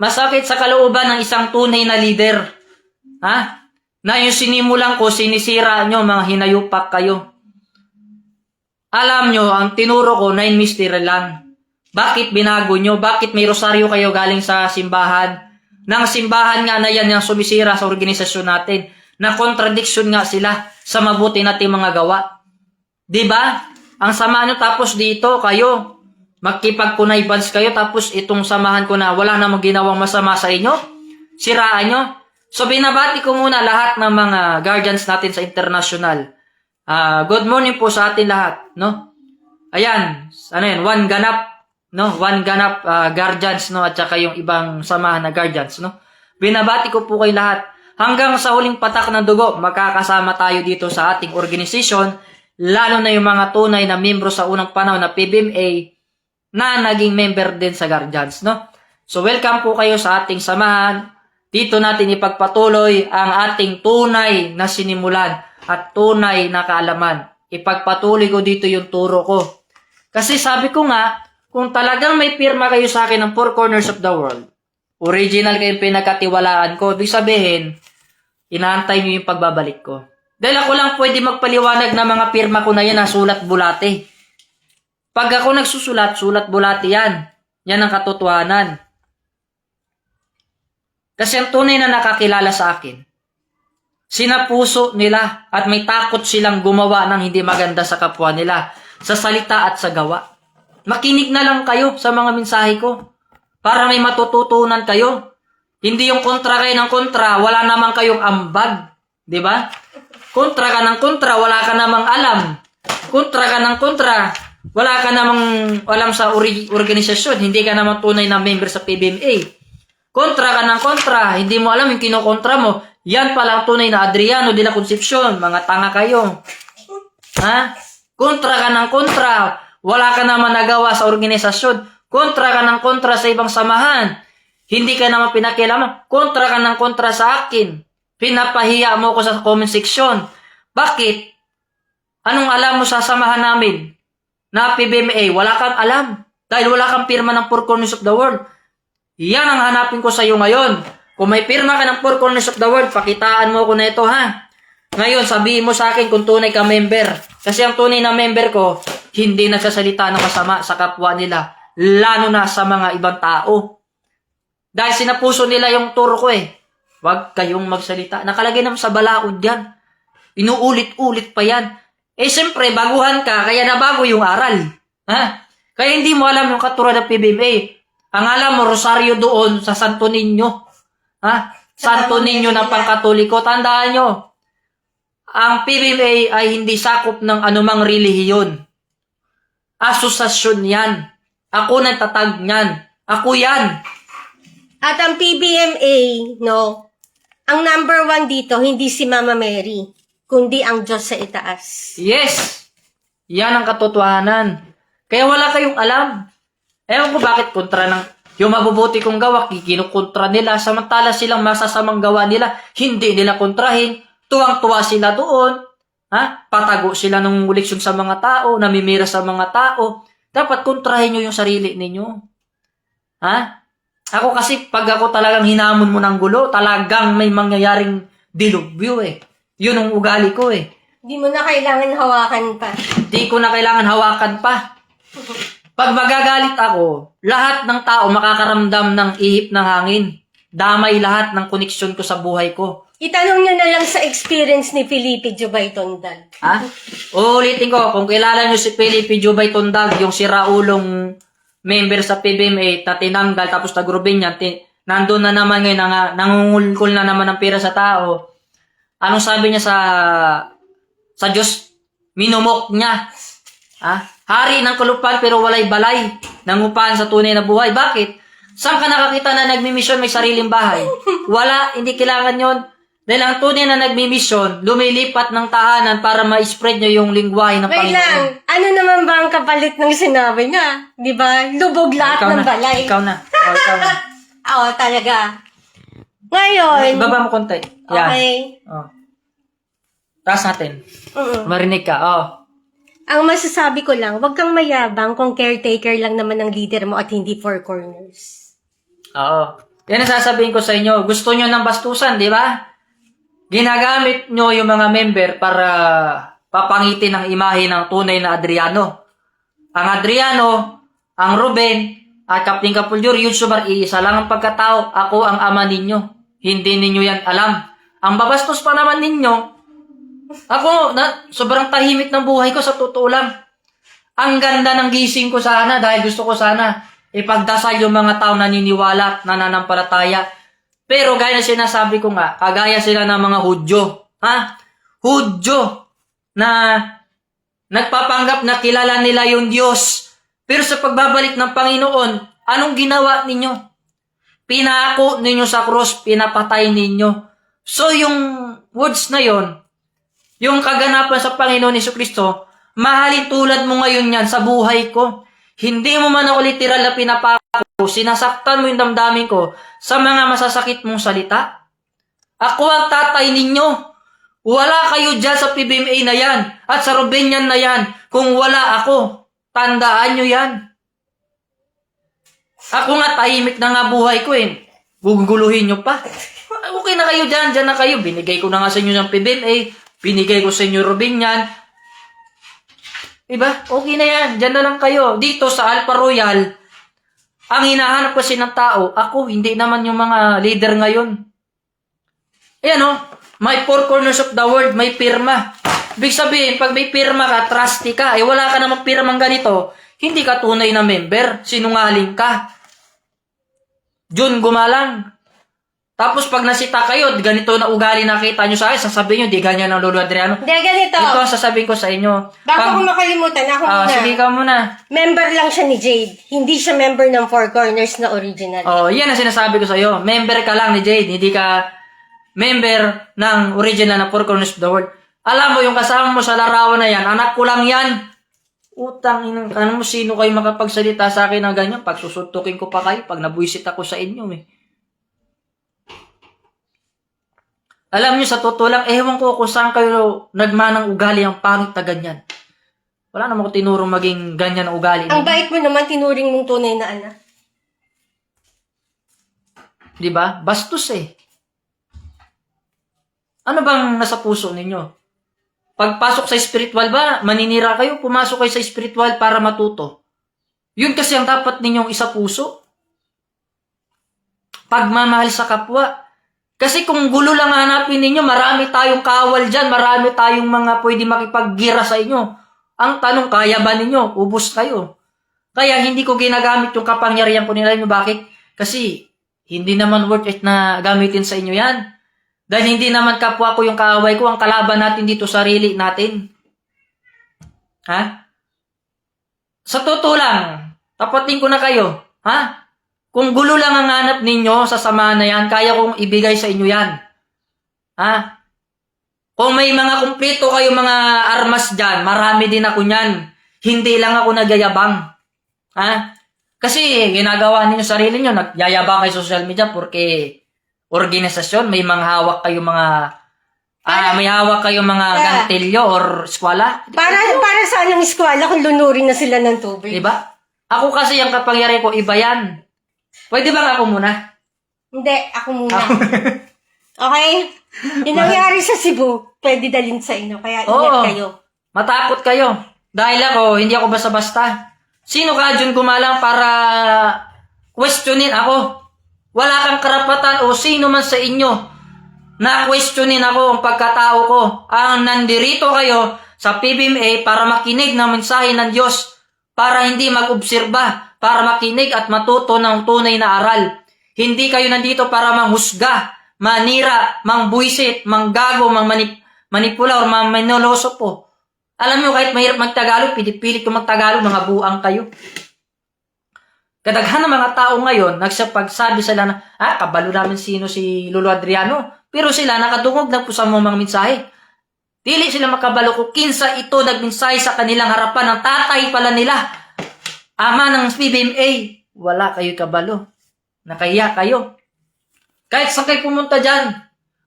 Masakit sa kalooban ng isang tunay na leader. Ha? Na yung sinimulan ko, sinisira nyo, mga hinayupak kayo. Alam nyo, ang tinuro ko, 9 mystery lang. Bakit binago nyo? Bakit may rosaryo kayo galing sa simbahan? Nang simbahan nga na yan yung sumisira sa organisasyon natin. Na contradiction nga sila sa mabuti nating mga gawa. Diba? Ang sama nyo tapos dito kayo. Magkipag-conivance kayo tapos itong samahan ko na wala namang ginawang masama sa inyo. Siraan nyo. So binabati ko muna lahat ng mga guardians natin sa international. Good morning po sa atin lahat, no? Ayan, ano yan, one ganap, no? One ganap guardians, no? At saka yung ibang samahan na guardians, no? Binabati ko po kayo lahat. Hanggang sa huling patak ng dugo, makakasama tayo dito sa ating organization, lalo na yung mga tunay na membro sa unang panahon na PBMA na naging member din sa guardians, no? So welcome po kayo sa ating samahan. Dito natin ipagpatuloy ang ating tunay na sinimulan at tunay na kaalaman. Ipagpatuloy ko dito yung turo ko. Kasi sabi ko nga, kung talagang may pirma kayo sa akin ng four corners of the world, original kayong pinagkatiwalaan ko, ibig sabihin, inaantay nyo yung pagbabalik ko. Dahil ako lang pwede magpaliwanag na mga pirma ko na yan na sulat bulate. Pag ako nagsusulat, sulat bulate yan. Yan ang katotohanan. Kasi ang tunay na nakakilala sa akin, sinapuso nila at may takot silang gumawa ng hindi maganda sa kapwa nila, sa salita at sa gawa. Makinig na lang kayo sa mga mensahe ko para may matututunan kayo. Hindi yung kontra kayo ng kontra, wala namang kayong ambag. Di ba? Kontra ka ng kontra, wala ka namang alam. Kontra ka ng kontra, wala ka namang alam sa organisasyon. Hindi ka namang tunay na member sa PBMA. Kontra ka ng kontra, hindi mo alam yung kinokontra mo. Yan pala ang tunay na Adriano de la Concepcion. Mga tanga kayo. Ha? Kontra ka ng kontra, wala ka naman nagawa sa organisasyon. Kontra ka ng kontra sa ibang samahan. Hindi ka naman pinakialaman. Kontra ka ng kontra sa akin. Pinapahiya mo ko sa comment section. Bakit? Anong alam mo sa samahan namin? Na PBMA, wala kang alam. Dahil wala kang pirma ng four corners of the world. Yan ang hanapin ko sa iyo ngayon. Kung may pirma ka ng four corners of the world, pakitaan mo ko na ito, ha? Ngayon, sabihin mo sa akin kung tunay ka member. Kasi ang tunay na member ko, hindi nagsasalita ng masama sa kapwa nila. Lalo na sa mga ibang tao. Dahil sinapuso nila yung turo ko eh. Huwag kayong magsalita. Nakalagay naman sa balaod yan. Inuulit-ulit pa yan. Siyempre, baguhan ka, kaya nabago yung aral. Ha? Kaya hindi mo alam yung katuran ng PBMA. Ang alam mo, rosaryo doon sa Santo Niño. Ha? Santo Niño ng pangkatoliko. Tandaan nyo, ang PBMA ay hindi sakop ng anumang relihiyon. Asosasyon yan. Ako nagtatag niyan. Ako yan. At ang PBMA, no, ang number 1 dito, hindi si Mama Mary, kundi ang Diyos sa itaas. Yes. Yan ang katotohanan. Kaya wala kayong alam. Ewan ko bakit kontra ng yung mabubuti kong gawa, kinukontra nila, samantala silang masasamang gawa nila, hindi nila kontrahin, tuwang-tuwa sila doon, ha? Patago sila ng leksyon sa mga tao, namimira sa mga tao, dapat kontrahin nyo yung sarili ninyo. Ha? Ako kasi, pag ako talagang hinamon mo ng gulo, talagang may mangyayaring dilubyo eh. Yun ang ugali ko eh. Hindi mo na kailangan hawakan pa. Hindi ko na kailangan hawakan pa. Pag magagalit ako, lahat ng tao makakaramdam ng ihip ng hangin. Damay lahat ng koneksyon ko sa buhay ko. Itanong nyo na lang sa experience ni Felipe Jubay Tondag. Ha? Uulitin ko, kung kilala nyo si Felipe Jubay Tondag, yung siraulong member sa PBMA na tinanggal tapos nagrubin niya, nandun na naman ngayon, nangungulkol na naman ng pera sa tao. Anong sabi niya sa Diyos? Minumok niya. Ha? Hari ng kalupaan pero walay balay. Nangupahan sa tunay na buhay. Bakit? Saan ka nakakita na nagmimisyon may sariling bahay? Wala, hindi kailangan yon. Dahil ang tunay na nagmimisyon, lumilipat ng tahanan para ma-spread nyo yung lingwahe ng Wait Panginoon. lang, ano naman ba ang kapalit ng sinabi niya? Di ba? Lubog lahat ng balay. Ikaw na. O, ikaw na. Oo, talaga. Ngayon, Ibaba mo konti. Yan. okay. O. Taas natin. Mm. Marinig ka. O. Ang masasabi ko lang, huwag kang mayabang kung caretaker lang naman ng leader mo at hindi four corners. Oo. Yan ang sasabihin ko sa inyo. Gusto nyo ng bastusan, di ba? Ginagamit nyo yung mga member para papangitin ang imahe ng tunay na Adriano. Ang Adriano, ang Ruben, at Captain Capuljur, YouTuber, iisa lang ang pagkatao. Ako ang ama ninyo. Hindi ninyo yan alam. Ang babastos pa naman ninyo, ako, sobrang tahimik ng buhay ko sa totoo lang. Ang ganda ng gising ko sana dahil gusto ko sana ipagdasal yung mga tao naniniwala at nananampalataya. Pero gaya na sinasabi ko nga, kagaya sila ng mga Hudyo. Ha? Hudyo na nagpapanggap na kilala nila yung Diyos. Pero sa pagbabalik ng Panginoon, anong ginawa ninyo? Pinako ninyo sa cross, pinapatay ninyo. So yung words na yon, yung kaganapan sa Panginoon Jesucristo, mahalin tulad mo ngayon yan sa buhay ko. Hindi mo man ako literal na pinapako, sinasaktan mo yung damdamin ko sa mga masasakit mong salita. Ako ang tatay ninyo. Wala kayo dyan sa PBMA na yan at sa Rubenian na yan kung wala ako. Tandaan nyo yan. Ako nga tahimik na nga buhay ko eh. Guguluhin nyo pa. Okay na kayo dyan, dyan na kayo. Binigay ko na nga sa inyo ng PBMA. Binigay ko sa inyo Rubenian. Diba? Okay na yan. Diyan na lang kayo. Dito sa Alpha Royal, ang hinahanap kasi ng tao, ako, hindi naman yung mga leader ngayon. Ayan o, may four corners of the world, may pirma. Ibig sabihin, pag may pirma ka, trusty ka. Wala ka namang pirmang ganito, hindi ka tunay na member. Sinungaling ka. Jun gumalang. Tapos pag nasita kayo, ganito na ugali nakita nyo sa akin, sasabihin nyo, di ganyan ang Lolo Adriano. Hindi, ganito. Ito ang sasabihin ko sa inyo. Bago ko makalimutan, ako muna. Sige ka muna. Member lang siya ni Jade. Hindi siya member ng Four Corners na original. Oh, yan ang sinasabi ko sa iyo. Member ka lang ni Jade, hindi ka member ng original na Four Corners of the World. Alam mo, yung kasama mo sa larawan na yan, anak ko lang yan. Utang, ano mo, sino kayo makapagsalita sa akin na ganyan? Pag susuntukin ko pa kayo, pag nabuisit ako sa inyo, eh. Alam nyo, sa totoo lang, ewan ko kung saan kayo nagmanang ugali ang pangit na ganyan. Wala naman ko tinurong maging ganyan ang ugali. Ang bait mo naman, tinuring mong tunay na anak. Diba? Bastos eh. Ano bang nasa puso ninyo? Pagpasok sa spiritual ba, maninira kayo, pumasok kayo sa spiritual para matuto. Yun kasi ang dapat ninyong isa puso. Pagmamahal sa kapwa. Kasi kung gulo lang hanapin ninyo, marami tayong kawal dyan, marami tayong mga pwede makipaggira sa inyo. Ang tanong, kaya ba ninyo? Ubus kayo. Kaya hindi ko ginagamit yung kapangyarihan ko nila inyo. Bakit? Kasi hindi naman worth it na gamitin sa inyo yan. Dahil hindi naman kapwa ko yung kaaway ko, ang kalaban natin dito sarili natin. Ha? Sa totoo lang, tapatin ko na kayo. Ha? Kung gulo lang ang hanap ninyo sa samahan na yan, kaya kong ibigay sa inyo yan. Ha? Kung may mga kumpleto kayo mga armas dyan, marami din ako niyan. Hindi lang ako nagyayabang. Ha? Kasi ginagawa ninyo sarili nyo, nagyayabang kayo sa social media porque organisasyon, may mga hawak kayo mga may hawak kayo mga gantilyo or eskwela. Para saan ang eskwela kung lunurin na sila ng tubig? Diba? Ako kasi ang kapangyarihan ko, iba yan. Pwede bang ako muna? Hindi, ako muna. Okay? Yung nangyari sa Cebu, pwede dalhin sa inyo. Kaya ingat kayo. Matakot kayo. Dahil ako, hindi ako basta-basta. Sino ka dyan gumalang para questionin ako? Wala kang karapatan o sino man sa inyo na questionin ako ang pagkatao ko. Ang nandirito kayo sa PBMA para makinig ng mensahe ng Diyos, para hindi mag-obserba, para makinig at matuto ng tunay na aral. Hindi kayo nandito para manghusga, manira, mangbuisit, manggago, manipula, o manoloso po. Alam nyo, kahit mahirap magtagalog, pilit-pilit ko magtagalog, mga buang kayo. Kadaghan ng mga tao ngayon, nagsapagsabi sila na, kabalo namin sino si Lolo Adriano. Pero sila nakadungog na po sa mga mensahe. Dili sila makabalo kung kinsa ito nagmensahe sa kanilang harapan ng tatay pala nila. Ama ng PBMA. Wala kayo kabalo. Nakahiya kayo. Kahit saan kayo pumunta dyan,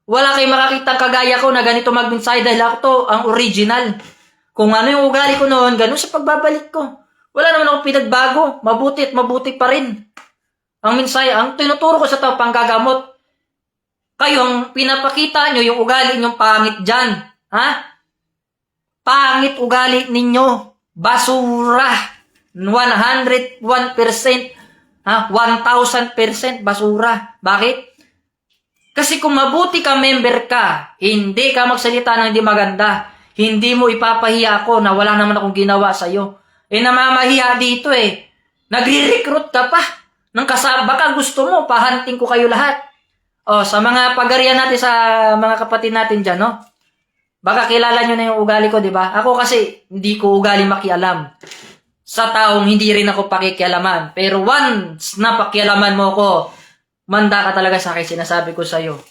wala kayo makakita kagaya ko na ganito magmensahe dahil ako to ang original. Kung ano yung ugali ko noon, ganun sa pagbabalik ko. Wala naman ako pinagbago. Mabuti at mabuti pa rin. Ang mensahe, ang tinuturo ko sa tao, panggagamot. Kayo, ang pinapakita nyo, yung ugali nyong pangit dyan. Ha? Pangit ugali ninyo. Basura. 101%. Ha? 1,000% basura. Bakit? Kasi kung mabuti ka, member ka, hindi ka magsalita ng hindi maganda, hindi mo ipapahiya ako na wala naman akong ginawa sa'yo. Namamahiya dito Nagre-recruit ka pa ng kasama. Baka gusto mo, pahanting ko kayo lahat. Sa mga pagarian natin, sa mga kapatid natin dyan, no? Baka kilala nyo na yung ugali ko, di ba? Ako kasi, hindi ko ugali makialam. Sa taong hindi rin ako pakikialaman. Pero once na pakialaman mo ko, manda ka talaga sa akin, sinasabi ko sa'yo.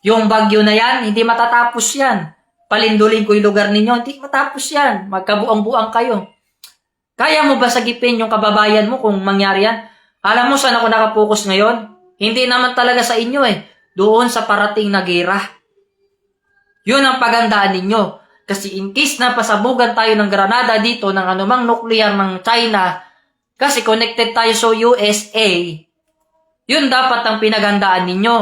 Yung bagyo na yan, hindi matatapos yan. Palindulin ko yung lugar ninyo, hindi matapos yan. Magkabuang-buang kayo. Kaya mo ba sagipin yung kababayan mo kung mangyari yan? Alam mo saan ako nakapokus ngayon? Hindi naman talaga sa inyo Doon sa parating na gera. Yun ang pagandaan ninyo. Kasi in case na pasabugan tayo ng granada dito ng anumang nuclear ng China, kasi connected tayo sa USA, yun dapat ang pinagandaan ninyo.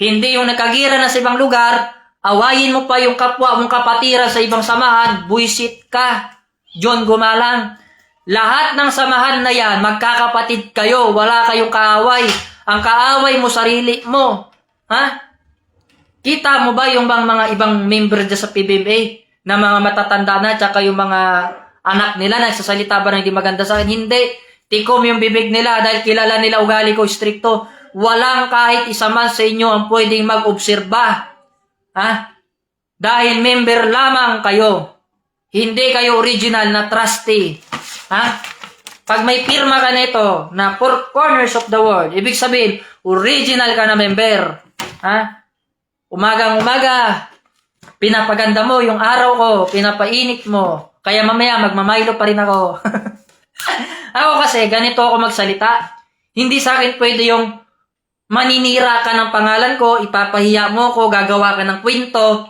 Hindi yung nakagira na sa ibang lugar, awayin mo pa yung kapwa mong kapatiran sa ibang samahan, buisit ka. John Gumalang. Lahat ng samahan na yan, magkakapatid kayo, wala kayong kaaway. Ang kaaway mo, sarili mo. Ha? Kita mo ba yung mga ibang member dyan sa PBMA na mga matatanda na, tsaka yung mga anak nila nagsasalita ba na hindi maganda sa akin? Hindi. Tikom yung bibig nila dahil kilala nila ugali ko stricto. Walang kahit isa man sa inyo ang pwedeng mag-obserba. Ha? Dahil member lamang kayo. Hindi kayo original na trustee. Ha? Pag may pirma ka nito na four corners of the world, ibig sabihin, original ka na member. Ha? Umagang-umaga, pinapaganda mo yung araw ko, pinapainit mo. Kaya mamaya, magmamaylo pa rin ako. Ako kasi, ganito ako magsalita. Hindi sa akin pwede yung maninira ka ng pangalan ko, ipapahiya mo ko, gagawa ka ng kwento.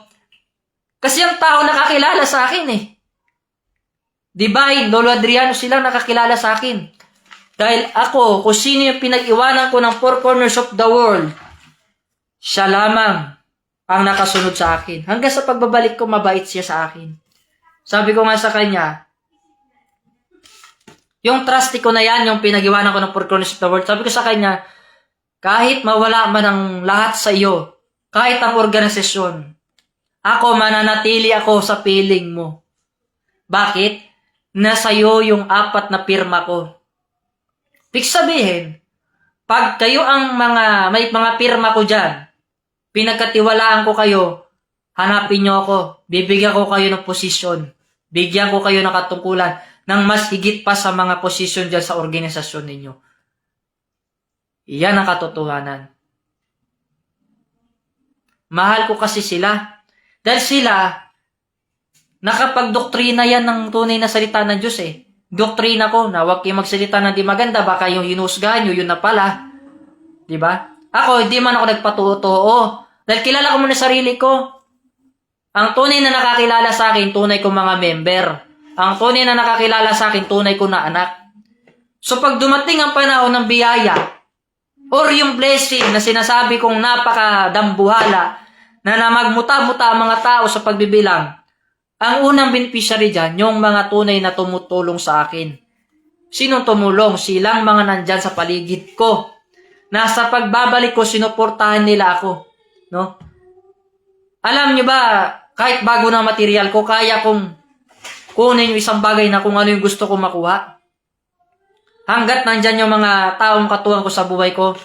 Kasi ang tao nakakilala sa akin Divine, Lolo Adriano, sila nakakilala sa akin. Dahil ako, kung sino yung pinag-iwanan ko ng four corners of the world, siya lamang ang nakasunod sa akin. Hanggang sa pagbabalik ko, mabait siya sa akin. Sabi ko nga sa kanya, yung trusty ko na yan, yung pinag-iwanan ko ng four corners of the world, sabi ko sa kanya, kahit mawala man ang lahat sa iyo, kahit ang organisasyon, ako mananatili ako sa piling mo. Bakit? Nasa iyo yung 4 na pirma ko. Ibig sabihin, pag kayo ang may mga pirma ko dyan, pinagkatiwalaan ko kayo, hanapin nyo ako, bibigyan ko kayo ng posisyon, bigyan ko kayo ng katungkulan, ng mas higit pa sa mga posisyon dyan sa organisasyon ninyo. Iyan ang katotohanan. Mahal ko kasi sila. Dahil sila, nakapagdoktrina yan ng tunay na salita ng Diyos Doktrina ko na huwag kayo magsalita ng di maganda, baka yung hinusgahan nyo, yun na pala. Diba? Ako, hindi man ako nagpatuo. Dahil kilala ko muna sarili ko. Ang tunay na nakakilala sa akin, tunay kong mga member. Ang tunay na nakakilala sa akin, tunay ko na anak. So pag dumating ang panahon ng biyaya, or yung blessing na sinasabi kong napakadambuhala, na magmuta-muta ang mga tao sa pagbibilang, ang unang beneficiary dyan, yung mga tunay na tumutulong sa akin. Sinong tumulong? Silang mga nandyan sa paligid ko. Nasa pagbabalik ko, sinuportahan nila ako. No? Alam nyo ba, kahit bago na material ko, kaya kong kunin yung isang bagay na kung ano yung gusto ko makuha. Hanggat nandyan yung mga taong katuwang ko sa buhay ko,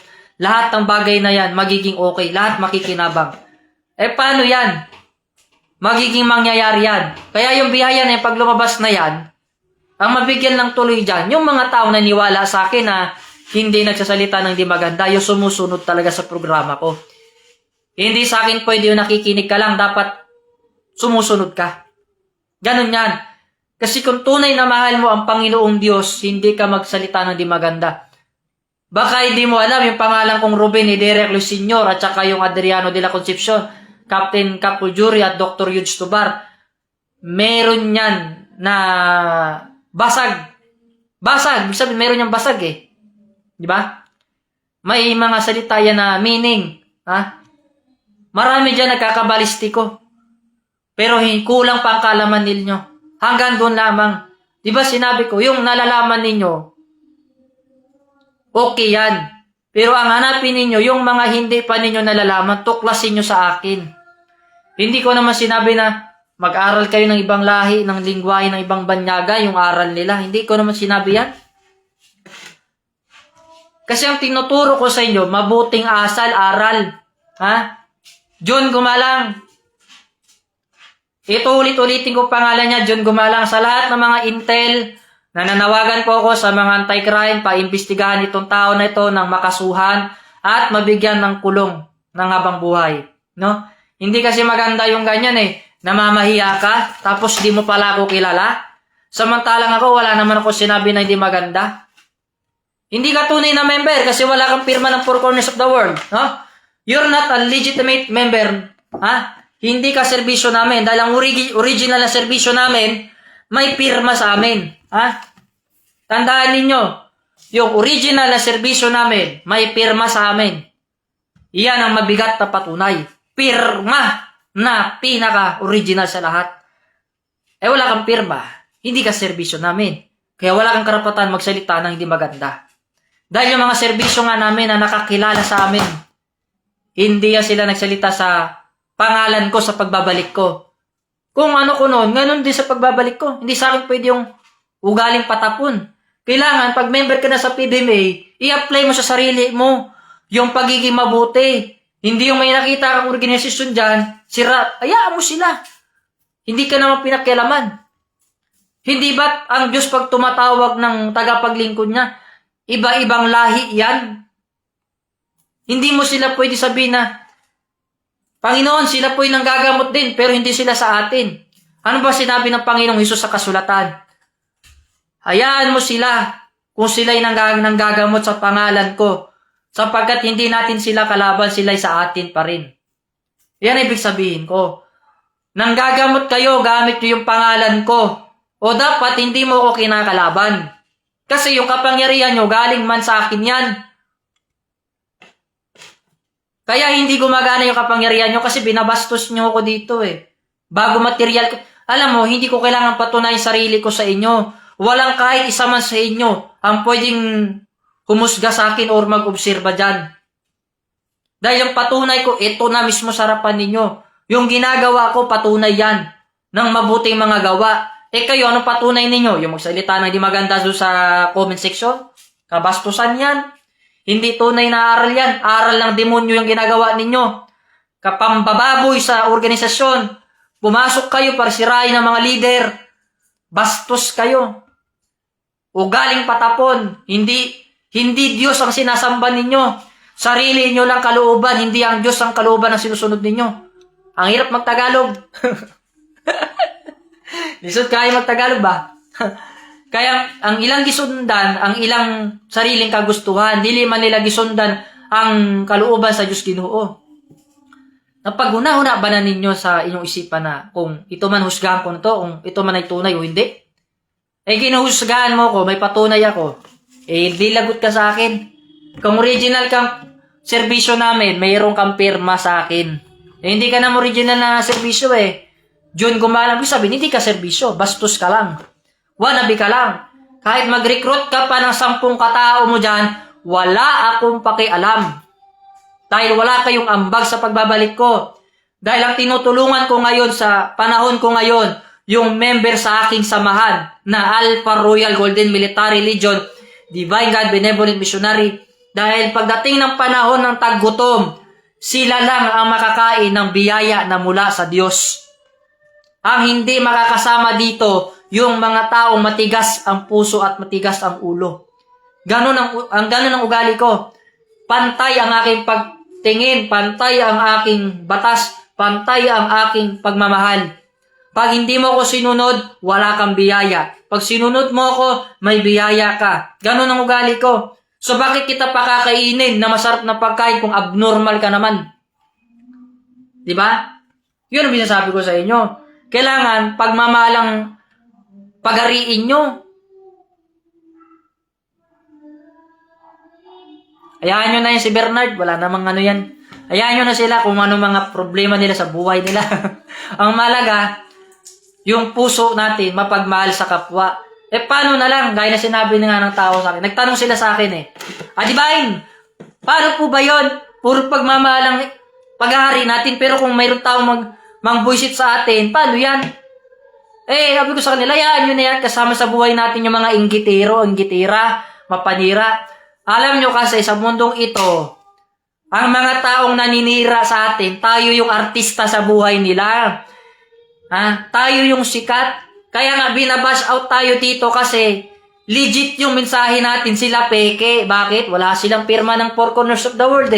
lahat ng bagay na yan magiging okay. Lahat makikinabang. Paano yan? Magiging mangyayari yan. Kaya yung biyaya na yung pag lumabas na yan, ang mabigyan ng tuloy dyan, yung mga tao na niwala sa akin na hindi nagsasalita ng di maganda, yung sumusunod talaga sa programa ko. Hindi sa akin pwede yung nakikinig ka lang, dapat sumusunod ka. Ganun yan. Kasi kung tunay na mahal mo ang Panginoong Diyos, hindi ka magsalita ng di maganda. Baka hindi mo alam yung pangalan kong Ruben Derek Luis Sr. at saka yung Adriano de la Concepcion, Captain Capo Jury at Dr. Yudes Tobar. Meron yan na basag. Basag. Ibig sabihin, meron yung basag eh. Di ba? May mga salita yan na meaning. Ha? Marami dyan nagkakabalistiko. Pero kulang pa ang kaalaman ninyo. Hanggang doon lamang. Di ba sinabi ko, yung nalalaman ninyo, okay yan. Pero ang hanapin ninyo, yung mga hindi pa ninyo nalalaman, tuklasin nyo sa akin. Hindi ko naman sinabi na mag-aral kayo ng ibang lahi, ng lingwahe, ng ibang banyaga, yung aral nila. Hindi ko naman sinabi yan. Kasi ang tinuturo ko sa inyo, mabuting asal, aral. Ha? John Gumalang. Ito ulit-ulitin ko pangalan niya, John Gumalang. Sa lahat ng mga intel, nananawagan po ako sa mga anti-crime, paimbestigahan itong tao na ito ng makasuhan at mabigyan ng kulong ng habang buhay. No? Hindi kasi maganda yung ganyan eh. Namamahiya ka, tapos di mo pala ako kilala. Samantalang ako, wala naman ako sinabi na hindi maganda. Hindi ka tunay na member kasi wala kang pirma ng Four Corners of the World. No? You're not a legitimate member. Ha? Hindi ka serbisyo namin. Dahil ang original na serbisyo namin, may pirma sa amin. Ha? Tandaan ninyo, yung original na serbisyo namin, may pirma sa amin. Iyan ang mabigat na patunay. Pirma na pinaka-original sa lahat. Eh wala kang pirma, hindi ka serbisyo namin. Kaya wala kang karapatan magsalita ng hindi maganda. Dahil yung mga serbisyo nga namin na nakakilala sa amin, hindi sila nagsalita sa pangalan ko sa pagbabalik ko. Kung ano ko noon, ganun din sa pagbabalik ko. Hindi sa akin pwede yung ugaling patapon. Kailangan, pag member ka na sa PBMA, i-apply mo sa sarili mo yung pagiging mabuti. Hindi yung may nakita kang organisasyon dyan, sira, hayaan mo sila. Hindi ka naman pinakialaman. Hindi ba't ang Diyos pag tumatawag ng tagapaglingkod niya, iba-ibang lahi yan? Hindi mo sila pwede sabihin na, Panginoon, sila po'y nanggagamot din, pero hindi sila sa atin. Ano ba sinabi ng Panginoong Hesus sa kasulatan? Hayaan mo sila kung sila'y nanggagamot sa pangalan ko. Sapagkat hindi natin sila kalaban, sila'y sa atin pa rin. Yan ibig sabihin ko. Nanggagamot kayo, gamit nyo yung pangalan ko. O dapat hindi mo ko kinakalaban. Kasi yung kapangyarihan nyo, galing man sa akin yan. Kaya hindi gumagana yung kapangyarihan nyo kasi binabastos nyo ako dito eh. Bago material ko. Alam mo, hindi ko kailangan patunayan sarili ko sa inyo. Walang kahit isa man sa inyo ang pwedeng humusga sa akin or mag-obserba dyan. Dahil yung patunay ko, ito na mismo sa harapan ninyo. Yung ginagawa ko, patunay yan ng mabuting mga gawa. Eh kayo, anong patunay ninyo? Yung magsalita ng di maganda doon sa comment section? Kabastusan yan. Hindi tunay na aral yan. Aral ng demonyo yung ginagawa ninyo. Kapambababoy sa organisasyon. Pumasok kayo para sirain ng mga leader. Bastos kayo. Ugaling patapon. Hindi Diyos ang sinasamba ninyo. Sarili nyo lang kalooban, hindi ang Diyos ang kalooban ang sinusunod ninyo. Ang hirap magtagalog. Lisod kayo magtagalog ba? Kaya ang ilang gisundan, ang ilang sariling kagustuhan, dili man nila gisundan ang kalooban sa Diyos Ginoo. Napaguna-una ba na ninyo sa inyong isipan na kung ito man husgahan ko na to, kung ito man ay tunay o hindi? Eh ginuhusgahan mo ko, may patunay ako. Eh, di lagot ka sa akin. Kung original kang serbisyo namin, mayroon kang pirma sa akin. Eh, hindi ka na original na serbisyo eh. John Gumalang, sabihin, hindi ka serbisyo. Bastos ka lang. Wannabe ka lang. Kahit mag-recruit ka pa ng 10 katao mo dyan, wala akong pakialam. Dahil wala kayong ambag sa pagbabalik ko. Dahil ang tinutulungan ko ngayon sa panahon ko ngayon, yung member sa aking samahan na Alpha Royal Golden Military Legion, Divine God Benevolent Missionary, dahil pagdating ng panahon ng taggutom, sila lang ang makakain ng biyaya na mula sa Diyos. Ang hindi makakasama dito, yung mga taong matigas ang puso at matigas ang ulo. Ganun ang ugali ko. Pantay ang aking tingin, pantay ang aking batas, pantay ang aking pagmamahal. Pag hindi mo ako sinunod, wala kang biyaya. Pag sinunod mo ako, may biyaya ka. Ganon ang ugali ko. So bakit kita pakakainin na masarap na pagkain kung abnormal ka naman? Di ba? Yun ang binasabi ko sa inyo. Kailangan pagmamalang pagariin nyo. Hayaan nyo na yan si Bernard. Wala namang ano yan. Hayaan nyo na sila kung ano mga problema nila sa buhay nila. Ang malaga, yung puso natin mapagmahal sa kapwa. Paano na lang? Gaya na sinabi nga ng tao sa akin. Nagtanong sila sa akin Divine, paano po ba yun? Puro pagmamahalang paghahari natin, pero kung mayroon taong mang-buisit sa atin, paano yan? Sabi ko sa kanila, yun na yan, kasama sa buhay natin yung mga inggitira, mapanira. Alam nyo kasi sa mundong ito, ang mga taong naninira sa atin, tayo yung artista sa buhay nila. Tayo yung sikat. Kaya nga binabash out tayo dito kasi legit yung mensahe natin, sila peke. Bakit? Wala silang pirma ng Four Corners of the World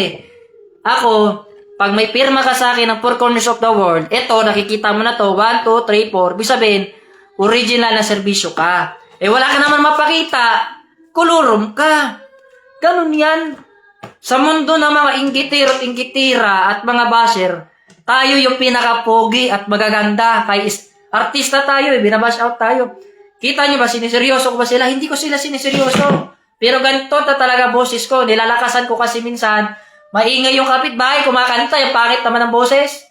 Ako, pag may pirma ka sa akin ng Four Corners of the World, eto, nakikita mo na to, 1, 2, 3, 4, ibig sabihin, original na serbisyo ka. Wala ka naman mapakita, kulurum ka. Ganun yan. Sa mundo ng mga inggitira at mga basher, tayo yung pinakapogi at magaganda. Kay artista tayo, binabash out tayo. Kita nyo ba, siniseryoso ko ba sila? Hindi ko sila siniseryoso. Pero ganito na talaga boses ko. Nilalakasan ko kasi minsan, maingay yung kapitbahay, kumakanta, yung pangit naman ng boses.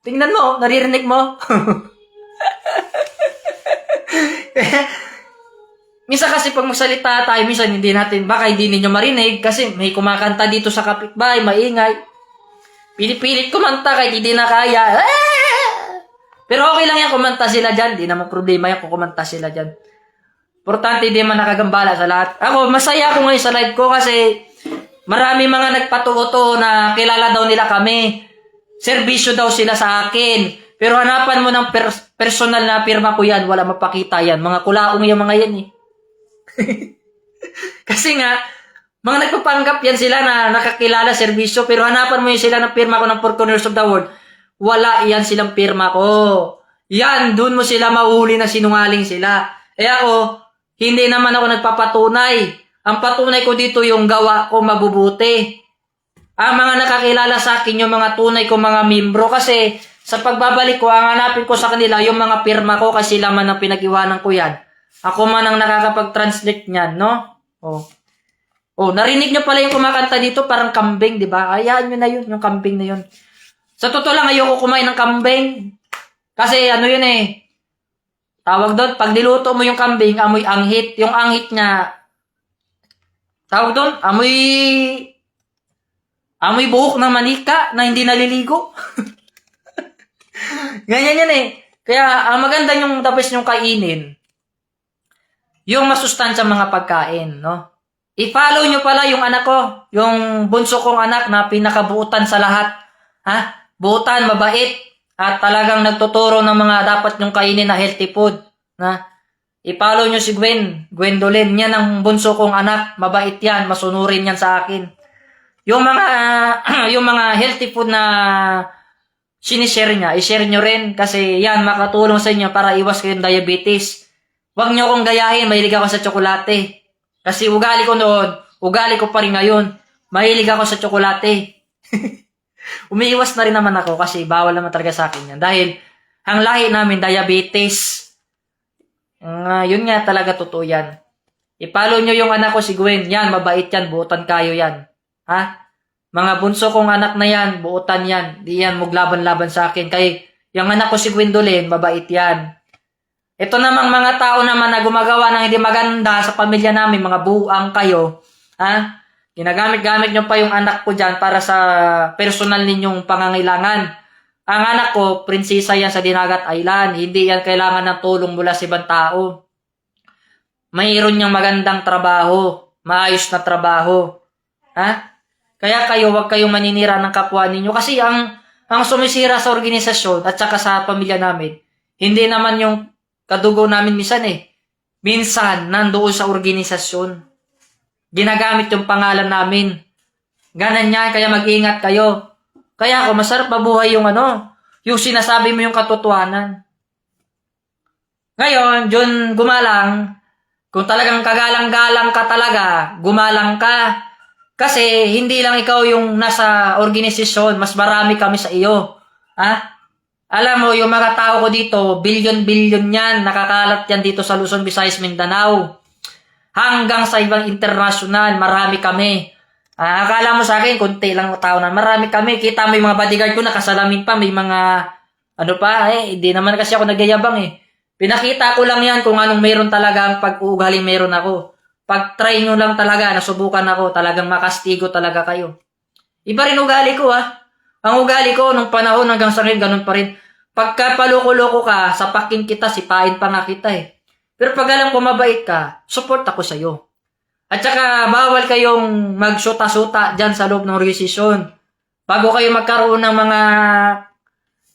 Tingnan mo, naririnig mo. Minsan kasi pag magsalita tayo, minsan hindi natin, baka hindi ninyo marinig kasi may kumakanta dito sa kapitbahay, maingay. Pinipilit kumanta kahit hindi na kaya. Pero okay lang yan, kumanta sila dyan. Di naman problema yan kung kumanta sila dyan. Importante, di man nakagambala sa lahat. Ako, masaya ako ngayon sa live ko kasi marami mga nagpatuto na kilala daw nila kami. Serbisyo daw sila sa akin. Pero hanapan mo ng personal na pirma ko yan, wala mapakita yan. Mga kulaong yung mga yan Kasi nga, mga nagpapanggap yan sila na nakakilala serbisyo, pero hanapan mo yung sila ng pirma ko ng Four Corners of the World. Wala yan silang pirma ko. Yan, dun mo sila mahuli na sinungaling sila. Ako, hindi naman ako nagpapatunay. Ang patunay ko dito yung gawa ko mabubuti. Ang mga nakakilala sa akin, yung mga tunay ko mga membro, kasi sa pagbabalik ko, ang hanapin ko sa kanila, yung mga pirma ko, kasi sila man ang pinag-iwanan ko yan. Ako man ang nakakapag-translate niyan, no? Narinig nyo pala yung kumakanta dito, parang kambing, di ba? Ayaan nyo na yun, yung kambing na yun. Sa totoo lang, ayoko kumain ng kambing. Kasi yun tawag doon, pag niluto mo yung kambing, amoy anghit. Yung anghit niya, tawag doon, amoy buhok ng manika na hindi naliligo. Ganyan yan Kaya, ang maganda yung tapos yung kainin, yung masustansya mga pagkain, no? I-follow nyo pala yung anak ko, yung bunso kong anak na pinakabuutan sa lahat. Buutan, mabait, at talagang nagtuturo ng mga dapat nyong kainin na healthy food. I-follow nyo si Gwendolyn, yan ang bunso kong anak, mabait yan, masunurin yan sa akin. Yung mga healthy food na sinishare niya, i-share nyo rin kasi yan, makatulong sa inyo para iwas kayong diabetes. Huwag nyo akong gayahin, mahilig ako sa tsokolate. Kasi ugali ko noon, ugali ko pa rin ngayon, mahilig ako sa tsokolate. Umiiwas na rin naman ako kasi bawal naman talaga sa akin yan. Dahil ang lahi namin, diabetes. Yun nga talaga totoo yan. I-follow nyo yung anak ko si Gwen. Yan, mabait yan, buutan kayo yan. Mga bunso kong anak na yan, buutan yan. Di yan maglaban-laban sa akin. Kaya yung anak ko si Gwendolyn, mabait yan. Ito namang mga tao naman na gumagawa ng hindi maganda sa pamilya namin, mga buang kayo. Ginagamit-gamit nyo pa yung anak ko dyan para sa personal ninyong pangangailangan. Ang anak ko, prinsesa yan sa Dinagat Island. Hindi yan kailangan ng tulong mula sa ibang tao. Mayroon niyang magandang trabaho. Maayos na trabaho. Kaya kayo, huwag kayong maninira ng kapwa ninyo. Kasi ang sumisira sa organisasyon at saka sa pamilya namin, hindi naman yung kadugo namin minsan Minsan, nandoon sa organisasyon. Ginagamit yung pangalan namin Ganan yan, kaya mag-ingat kayo. Kaya ako, masarap mabuhay yung yung sinasabi mo yung katotohanan. Ngayon, John, gumalang, kung talagang kagalang-galang ka talaga, gumalang ka. Kasi hindi lang ikaw yung nasa organisasyon, mas marami kami sa iyo. Ha? Alam mo, yung mga tao ko dito, bilyon-bilyon yan, nakakalat yan dito sa Luzon, Visayas, Mindanao. Hanggang sa ibang international, marami kami. Akala mo sa akin, kunti lang tao na, marami kami. Kita mo yung mga bodyguard ko, nakasalamin pa, may mga, hindi naman kasi ako nagyayabang eh. Pinakita ko lang yan kung anong meron talaga ang pag-uugali meron ako. Pag-try nyo lang talaga, nasubukan ako, talagang makastigo talaga kayo. Iba rin ugali ko Ang ugali ko nung panahon hanggang sa ngayon, ganun pa rin. Pagka paloko-loko ka, sapakin kita, sipain pa nga kita eh. Pero pag alam ko mabait ka, support ako sa'yo. At saka bawal kayong magsuta-suta dyan sa loob ng organisasyon. Bago kayo magkaroon ng mga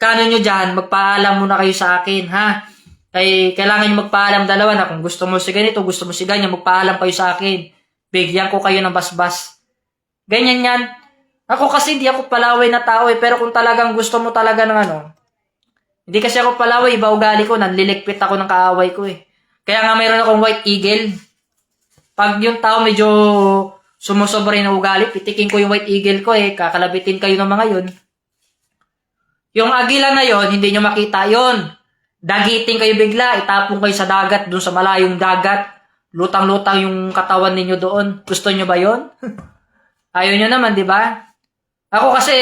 kanon nyo dyan, magpaalam muna kayo sa akin, ha? Kailangan nyo magpaalam dalawa na kung gusto mo si ganito, gusto mo si ganyan, magpaalam kayo sa akin. Bigyan ko kayo ng basbas. Ganyan yan. Ako kasi hindi ako palaway na tao eh, pero kung talagang gusto mo talaga ng hindi kasi ako palaway, iba ugali ko, nanlilikpit ako ng kaaway ko eh. Kaya nga mayroon akong white eagle. Pag yung tao medyo sumusobra ng ugali, pitikin ko yung white eagle ko eh, kakalabitin kayo ng mga yun. Yung agila na yon, hindi nyo makita yon. Dagiting kayo bigla, itapong kayo sa dagat, dun sa malayong dagat. Lutang-lutang yung katawan ninyo doon. Gusto nyo ba yon? Ayaw nyo naman, di ba? Ako kasi,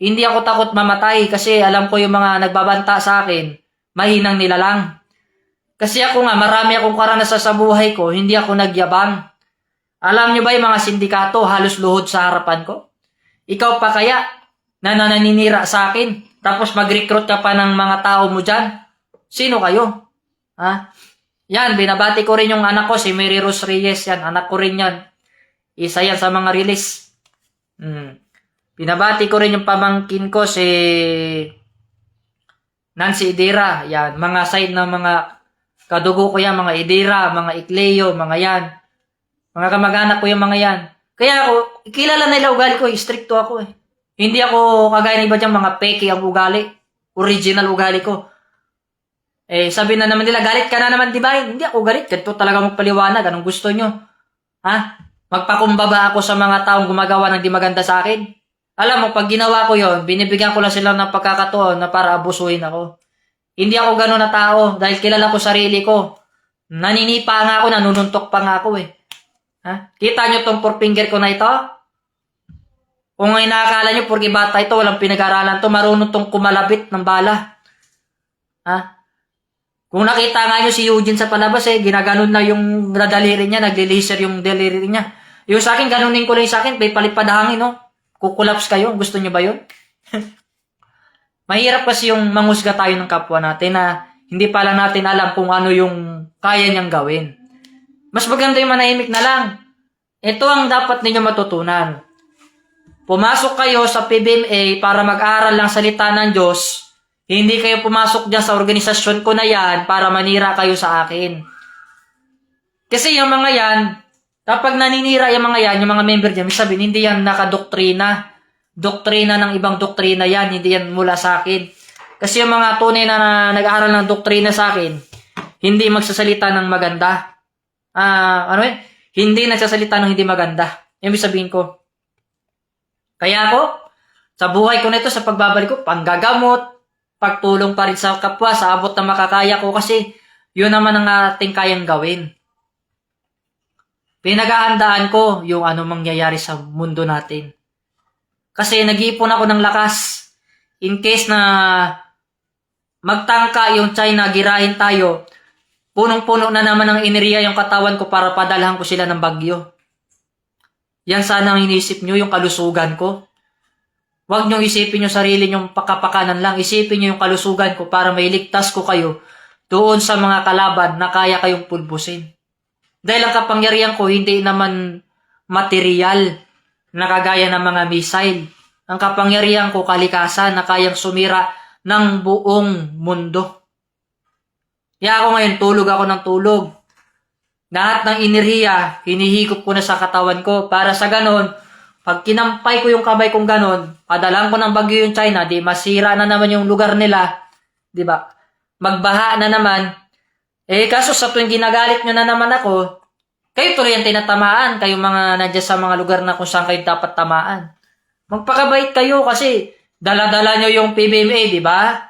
hindi ako takot mamatay kasi alam ko yung mga nagbabanta sa akin, mahinang nilalang. Kasi ako nga, marami akong karanasan sa buhay ko, hindi ako nagyabang. Alam nyo ba yung mga sindikato, halos luhod sa harapan ko? Ikaw pa kaya, na naninira sa akin, tapos mag-recruit ka pa ng mga tao mo dyan? Sino kayo? Ha? Yan, binabati ko rin yung anak ko, si Mary Rose Reyes, yan, anak ko rin yan. Isa yan sa mga release. Binabati ko rin yung pamangkin ko, si Nancy Idira, yan, mga side ng mga kadugo ko yan, mga Idira, mga Ikleo, mga yan. Mga kamag-anak ko yung mga yan. Kaya ako, kilala nila ugali ko, stricto ako eh. Hindi ako kagaya ng iba dyan, mga peke ang ugali. Original ugali ko. Sabi na naman nila, galit ka na naman, di ba? Hindi ako galit. Ganito talaga magpaliwanag. Anong gusto nyo? Ha? Magpakumbaba ako sa mga taong gumagawa ng di maganda sa akin? Alam mo, pag ginawa ko yon, binibigyan ko lang sila ng pagkakataon na para abusuhin ako. Hindi ako gano'n na tao dahil kilala ko sarili ko. Naninipa nga ako, nanununtok pa nga ako eh. Ha? Kita nyo tong four finger ko na ito? Kung ngayon nakakala nyo, porque bata ito, walang pinag-aralan to, marunong tong kumalabit ng bala. Ha? Kung nakita nga nyo si Eugene sa palabas ginaganon na yung daliri niya, nagli-laser yung daliri niya. Yung sa akin, ganunin ko lang sa akin, may palipad hangin, no? Kukulaps kayo, gusto nyo ba yun? Mahirap kasi yung mangusga tayo ng kapwa natin na hindi pala natin alam kung ano yung kaya niyang gawin. Mas maganda yung manahimik na lang. Ito ang dapat ninyo matutunan. Pumasok kayo sa PBMA para mag-aral lang salita ng Diyos. Hindi kayo pumasok dyan sa organisasyon ko na yan para manira kayo sa akin. Kasi yung mga yan, kapag naninira yung mga yan, yung mga member dyan, may sabihin, hindi yan nakadoktrina. Doktrina ng ibang doktrina yan, hindi yan mula sa akin. Kasi yung mga tunay na nag-aaral ng doktrina sa akin, hindi magsasalita ng maganda. Hindi nagsasalita ng hindi maganda. Yung sabihin ko. Kaya ako, sa buhay ko nito, sa pagbabalik ko, panggagamot, pagtulong pa rin sa kapwa, sa abot na makakaya ko kasi yun naman ang ating kayang gawin. Pinaghahandaan ko yung ano mangyayari sa mundo natin. Kasi nag-iipon ako ng lakas. In case na magtangka yung China, girahin tayo, punong-puno na naman ng enerhiya yung katawan ko para padalhan ko sila ng bagyo. Yan sana ang inisip nyo, yung kalusugan ko. Huwag nyo isipin yung sarili nyong pakapakanan lang. Isipin nyo yung kalusugan ko para mailigtas ko kayo doon sa mga kalaban na kaya kayong pulbusin. Dahil ang kapangyarihan ko hindi naman material na kagaya ng mga missile. Ang kapangyarihan ko kalikasan na kayang sumira ng buong mundo. Kaya ako ngayon, tulog ako ng tulog. Lahat ng enerhiya, hinihigop ko na sa katawan ko para sa ganon, Pag kinampay ko yung kamay kong ganon, padalang ko ng bagyo yung China, di masira na naman yung lugar nila, di ba? Magbaha na naman. Kaso sa tuwing ginagalit nyo na naman ako, kayo tuloy ang tinatamaan, kayo mga nandiyan sa mga lugar na kung saan kayo dapat tamaan. Magpakabait kayo kasi dala-dala nyo yung PBMA, di ba?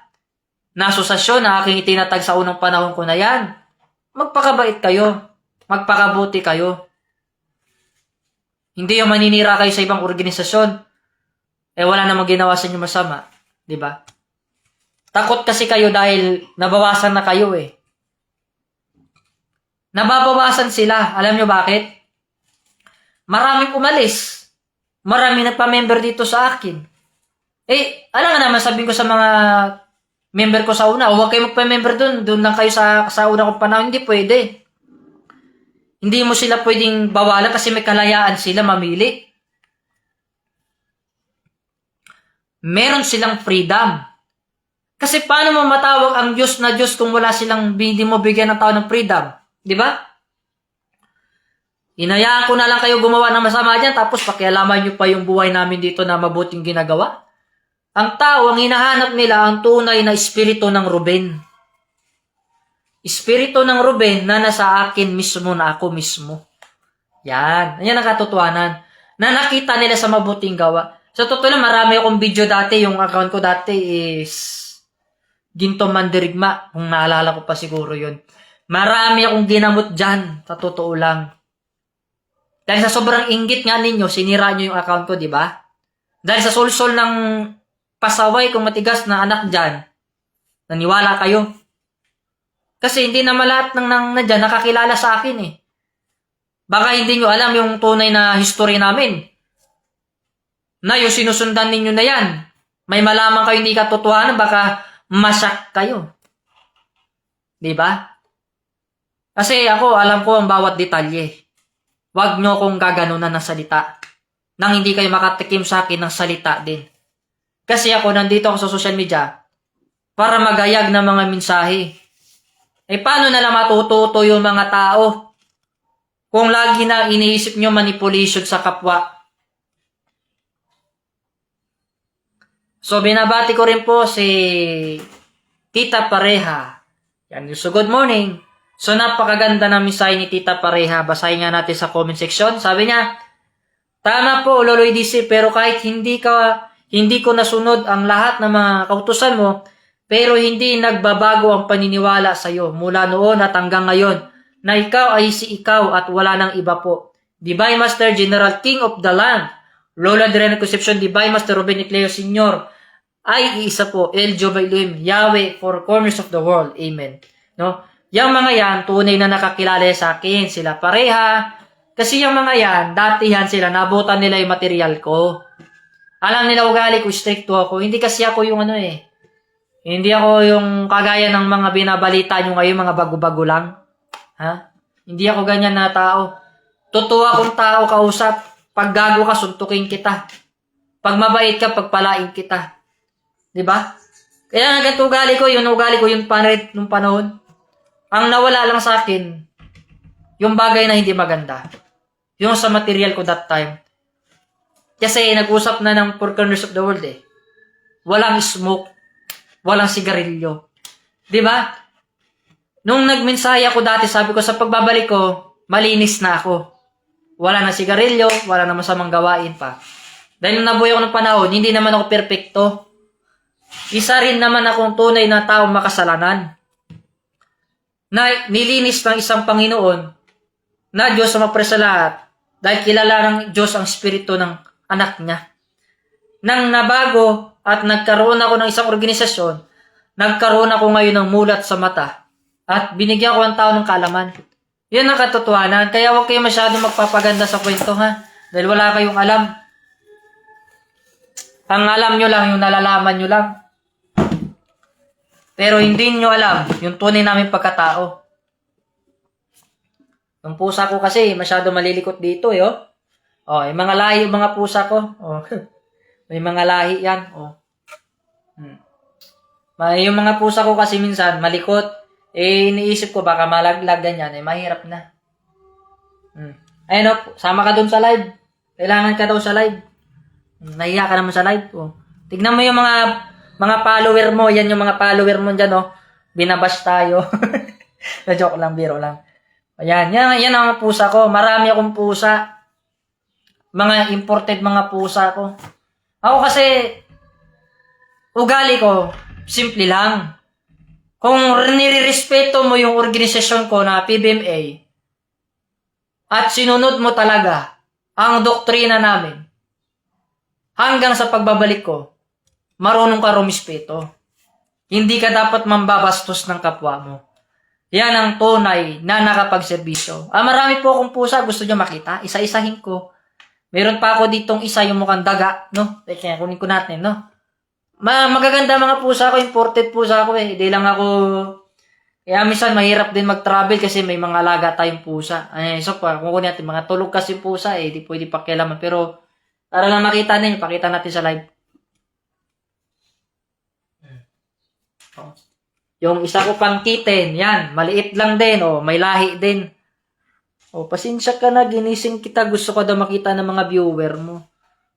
Na asosasyon na aking itinatag sa unang panahon ko na yan. Magpakabait kayo. Magpakabuti kayo. Hindi yung maninira kayo sa ibang organisasyon. Wala namang ginawa sa inyo masama. Di ba? Takot kasi kayo dahil nabawasan na kayo Nababawasan sila. Alam nyo bakit? Maraming umalis. Maraming nagpa-member dito sa akin. Alam nga naman, sabihin ko sa mga member ko sa una, huwag kayo magpa-member doon. Doon lang kayo sa una kong panahon. Hindi pwede. Hindi mo sila pwedeng bawalan kasi may kalayaan sila mamili. Meron silang freedom. Kasi paano mo matawag ang Diyos na Diyos kung wala silang, hindi mo bigyan ng tao ng freedom? Di ba? Hinayaan ko na lang kayo gumawa ng masama dyan, tapos pakialaman nyo pa yung buhay namin dito na mabuting ginagawa. Ang tao, ang hinahanap nila, ang tunay na espiritu ng Ruben. Espiritu ng Ruben na nasa akin mismo na ako mismo. Yan. Yan ang katotohanan. Na nakita nila sa mabuting gawa. Sa totoo lang, marami akong video dati. Yung account ko dati is Ginto Mandirigma. Kung naalala ko pa siguro yun. Marami akong ginamot dyan. Sa totoo lang. Dahil sa sobrang inggit nga ninyo, sinira nyo yung account ko, di ba? Dahil sa sulsol ng pasaway kung matigas na anak dyan, naniwala kayo. Kasi hindi naman lahat ng nandyan nakakilala sa akin Baka hindi nyo alam yung tunay na history namin. Na yung sinusundan ninyo na yan. May malaman kayo hindi katotohanan, baka masyak kayo. Diba? Kasi ako, alam ko ang bawat detalye. Huwag nyo akong gaganunan ng salita. Nang hindi kayo makatikim sa akin ng salita din. Kasi ako, nandito ako sa social media para magayag ng mga mensahe. Paano na lang matututo yung mga tao kung lagi na iniisip nyo manipulation sa kapwa? So, binabati ko rin po si Tita Pareha. Yan. So, good morning. So, napakaganda ng mensahe ni Tita Pareha. Basahin nga natin sa comment section. Sabi niya, tama po, Loloy DC, pero kahit hindi ko nasunod ang lahat ng mga kautusan mo, pero hindi nagbabago ang paniniwala sa iyo mula noon at hanggang ngayon na ikaw ay si ikaw at wala nang iba po. Divine Master General King of the Land, Lola Adriana Concepcion, Divine Master Ruben Icleo Sr. ay iisa po, El Jehovah Elohim, Yahweh, four corners of the world. Amen. No? Yung mga yan, tunay na nakakilala sa akin, sila Pareha. Kasi yung mga yan, datihan sila, nabutan nila yung material ko. Alam nila ugali ko, stricto ako. Hindi kasi ako yung Hindi ako yung kagaya ng mga binabalita nyo ngayon, mga bago-bago lang. Ha? Hindi ako ganyan na tao. Totoo akong tao kausap. Pag gago ka, suntukin kita. Pag mabait ka, pagpalain kita. Diba? Kaya nga ganito ugali ko, yung panrit nung panahon. Ang nawala lang sa akin, yung bagay na hindi maganda. Yung sa material ko that time. Kasi nag-usap na ng four corners of the world Walang smoke. Walang sigarilyo. Diba? Nung nagmensahe ako dati, sabi ko sa pagbabalik ko, malinis na ako. Wala na sigarilyo, wala na masamang gawain pa. Dahil nung nabuhay ako ng panahon, hindi naman ako perpekto. Isa rin naman akong tunay na taong makasalanan. Na nilinis ng isang Panginoon na Diyos ang mapre sa lahat dahil kilala ng Diyos ang espiritu ng anak niya. Nang nabago at nagkaroon ako ng isang organisasyon, nagkaroon ako ngayon ng mulat sa mata at binigyan ko ang tao ng kaalaman. Yan ang katotohanan. Kaya huwag kayo masyadong magpapaganda sa kwento dahil wala kayong alam. Ang alam nyo lang, yung nalalaman nyo lang. Pero hindi nyo alam yung tunay namin pagkatao. Yung pusa ko kasi masyado malilikot dito Oh, yung mga lahi, yung mga pusa ko. Oh. May mga lahi yan. Oh. Yung mga pusa ko kasi minsan malikot. Iniisip ko baka malaglag ganyan. Mahirap na. Ayun sama ka dun sa live. Kailangan ka daw sa live. Nahiya ka naman sa live. Oh. Tignan mo yung mga follower mo. Yan yung mga follower mo dyan, oh. Binabash tayo. Na joke lang, biro lang. Ayan, yan ang pusa ko. Marami akong pusa. Mga imported mga pusa ko. Ako kasi, ugali ko, simple lang. Kung nire-respeto mo yung organisasyon ko na PBMA, at sinunod mo talaga ang doktrina namin, hanggang sa pagbabalik ko, marunong ka rumispeto. Hindi ka dapat mambabastos ng kapwa mo. Yan ang tunay na nakapagserbisyo. Marami po akong pusa, gusto nyo makita? Isa-isahin ko. Meron pa ako ditong isa yung mukhang daga, no? Kaya kunin ko natin, no? Magaganda mga pusa ko, imported pusa ko eh. Hindi lang ako... Kaya minsan mahirap din mag-travel kasi may mga alaga tayong pusa. So kukunin natin, mga tulog kasi pusa eh. Hindi pwede pakialaman. Pero para lang makita ninyo, pakita natin sa live. Oh. Yung isa ko pang kitten, yan, maliit lang din, oh, may lahi din. Oh, pasensya ka na, ginising kita, gusto ko daw makita ng mga viewer mo.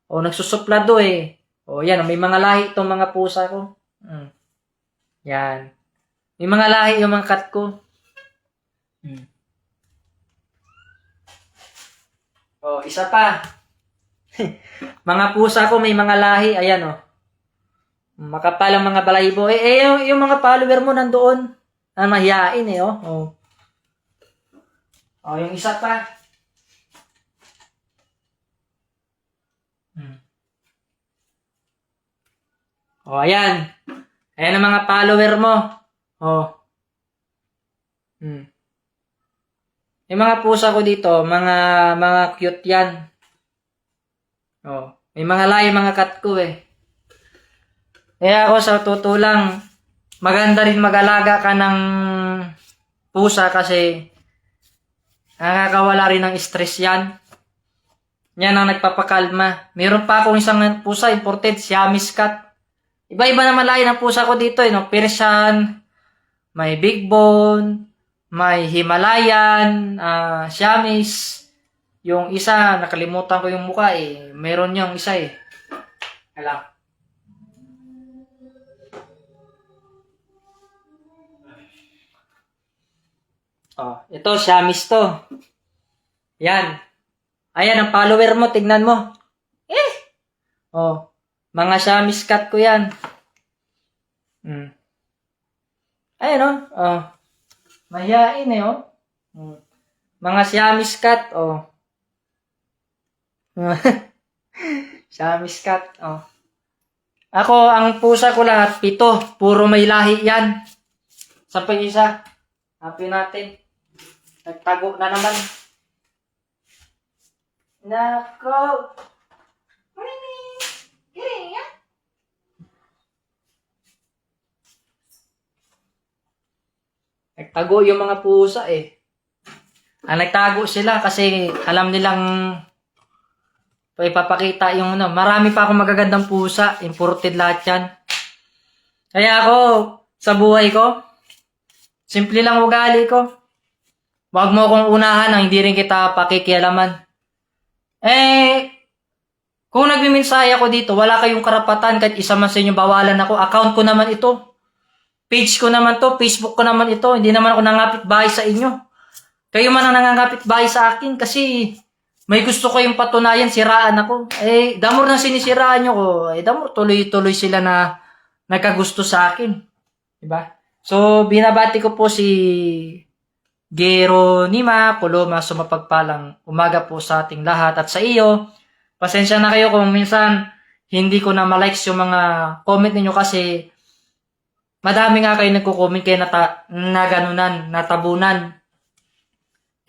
Oh, nagsusuplado eh. Oh, yan, may mga lahi itong mga pusa ko. Yan. May mga lahi yung mga cat ko. Oh, isa pa. Mga pusa ko may mga lahi, ayan oh. Makapal ang mga balahibo. Yung mga follower mo nandoon. Mahihain eh, oh. Oh, yung isa pa. Oh, ayan. Ayan ang mga follower mo. Oh. Yung mga pusa ko dito, mga cute yan. Oh, may mga lahi, mga cat ko eh. Kaya ako sa totoo lang, maganda rin mag-alaga ka ng pusa kasi nakakawala rin ng stress yan. Yan ang nagpapakalma. Meron pa akong isang pusa, imported, Siamese cat. Iba-iba naman lahi ng pusa ko dito, no? Persian, may big bone, may Himalayan, Siamese. Yung isa, nakalimutan ko yung mukha eh. Meron yung isa eh. Alam. Oh, ito, Siamese to. Yan. Ayan, ang follower mo, tignan mo. Oh, mga Siamese cat ko yan. Ayan, oh. Mahihain eh, oh. Mga Siamese cat, oh. Siamese cat, oh. Ako, ang pusa ko lahat, 7. Puro may lahi yan. Saan pa yung isa? Happy natin. Nagtago na naman. Nako. Nagtago yung mga pusa eh. Nagtago sila kasi alam nilang ipapakita yung marami pa akong magagandang pusa. Imported lahat yan. Kaya ako, sa buhay ko, simple lang ugali ko. Huwag mo akong unahan nang hindi rin kita pakikialaman. Kung nagmimensahe ako dito, wala kayong karapatan kahit isa man sa inyo bawalan ako. Account ko naman ito. Page ko naman to. Facebook ko naman ito. Hindi naman ako nangapit bahay sa inyo. Kayo man ang nangangapit bahay sa akin kasi may gusto ko yung patunayan, siraan ako. Damor na sinisiraan nyo ko. Damor tuloy-tuloy sila na nagkagusto sa akin. Diba? So, binabati ko po si Geronima Coloma, sumapagpalang umaga po sa ating lahat at sa iyo. Pasensya na kayo kung minsan hindi ko na ma-likes yung mga comment ninyo kasi madami nga kayo nagko-comment kayo na ganunan, natabunan.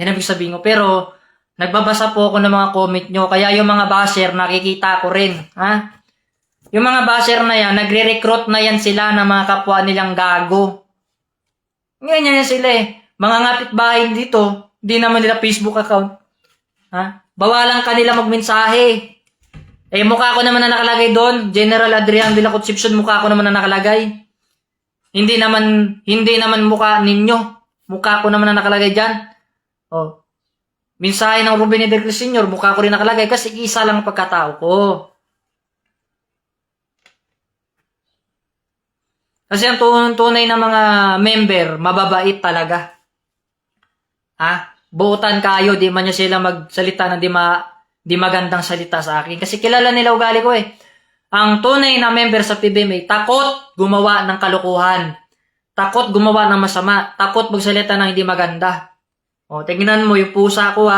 Yan ang ibig sabihin ko. Pero nagbabasa po ako ng mga comment nyo. Kaya yung mga basher, nakikita ko rin. Ha? Yung mga basher na yan, nagre-recruit na yan sila ng mga kapwa nilang gago. Ganyan yan sila eh. Mga ngapit-bahay dito, hindi naman nila Facebook account. Ha? Bawalan kanila magmensahe. Mukha ko naman na nakalagay doon. General Adrian de la Concepcion, mukha ko naman na nakalagay. Hindi naman mukha ninyo. Mukha ko naman na nakalagay dyan. Oh. mensahe ng Ruben de Cruz Sr., mukha ko rin nakalagay kasi isa lang ang pagkatao ko. Kasi ang tunay na mga member, mababait talaga. Buutan kayo, di man niya sila magsalita ng di magandang salita sa akin. Kasi kilala nila ugali ko eh. Ang tunay na member sa PBMA, takot gumawa ng kalukuhan. Takot gumawa ng masama. Takot magsalita ng hindi maganda. O, tingnan mo yung pusa ko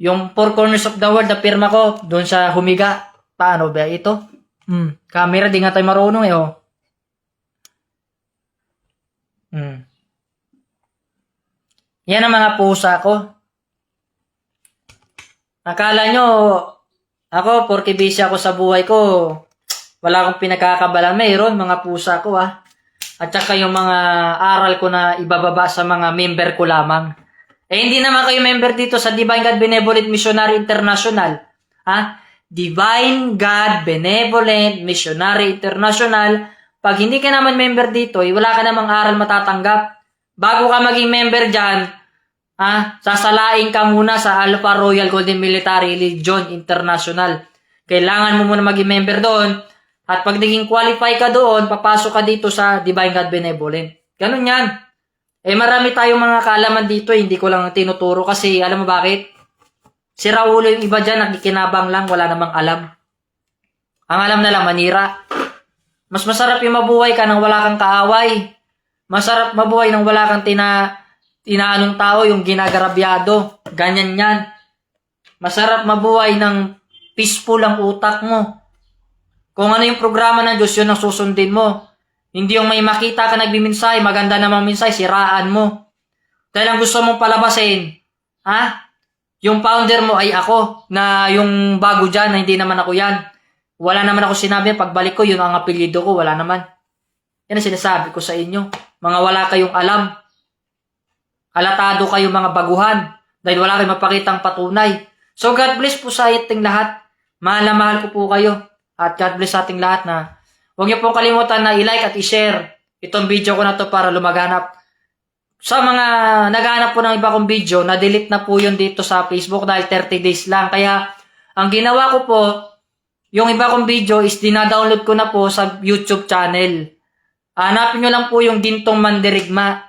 Yung Four Corners of the World na pirma ko, doon sa humiga. Paano ba ito? Camera, di nga tayo marunong Yan ang mga pusa ko. Akala nyo, ako, porke busy ako sa buhay ko, wala akong pinagkakabalan. Mayroon, mga pusa ko At saka yung mga aral ko na ibababa sa mga member ko lamang. Hindi naman kayo member dito sa Divine God Benevolent Missionary International. Divine God Benevolent Missionary International. Pag hindi ka naman member dito, wala ka namang aral matatanggap. Bago ka maging member dyan, sasalain ka muna sa Alpha Royal Golden Military Legion International. Kailangan mo muna maging member doon. At pag naging qualify ka doon, papasok ka dito sa Divine God Benevolent. Ganun yan. Marami tayong mga kaalaman dito, hindi ko lang tinuturo kasi alam mo bakit? Si Raulo yung iba dyan, nakikinabang lang, wala namang alam. Ang alam na lang, manira. Mas masarap yung mabuhay ka nang wala kang kaaway. Masarap mabuhay nang wala kang tinaanong tao, yung ginagarabyado. Ganyan yan. Masarap mabuhay ng peaceful ang utak mo. Kung ano yung programa ng Diyos, yun ang susundin mo. Hindi yung may makita ka nagbiminsahe, maganda namang minsahe, siraan mo. Dahil ang gusto mong palabasin, yung founder mo ay ako, na yung bago dyan, na hindi naman ako yan. Wala naman ako sinabi, pagbalik ko, yun ang apelyido ko, wala naman. Yan ang sinasabi ko sa inyo. Mga wala kayong alam. Alatado kayong mga baguhan, dahil wala kayong mapakitang patunay. So God bless po sa ating lahat. Mahal na mahal ko po kayo. At God bless sa ating lahat na huwag niyo pong kalimutan na i-like at i-share itong video ko na to para lumaganap. Sa mga naghahanap po ng iba kong video, na-delete na po yun dito sa Facebook dahil 30 days lang. Kaya, ang ginawa ko po, yung iba kong video is dina-download ko na po sa YouTube channel. Hanapin nyo lang po yung Gintong Mandirigma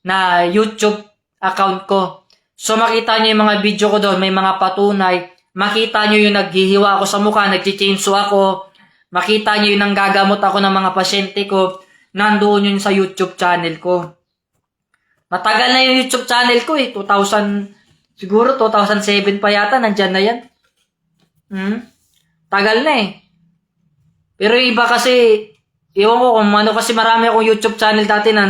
na YouTube account ko. So, makita nyo yung mga video ko doon, may mga patunay. Makita nyo yung naghihiwa ako sa mukha, nagchichinso ako. Makita nyo yung nanggagamot ako ng mga pasyente ko. Nandoon yun sa YouTube channel ko. Matagal na yung YouTube channel ko 2000, siguro 2007 pa yata, nandyan na yan. Tagal na Pero yung iba kasi, iwan ko kung ano, kasi marami akong YouTube channel dati na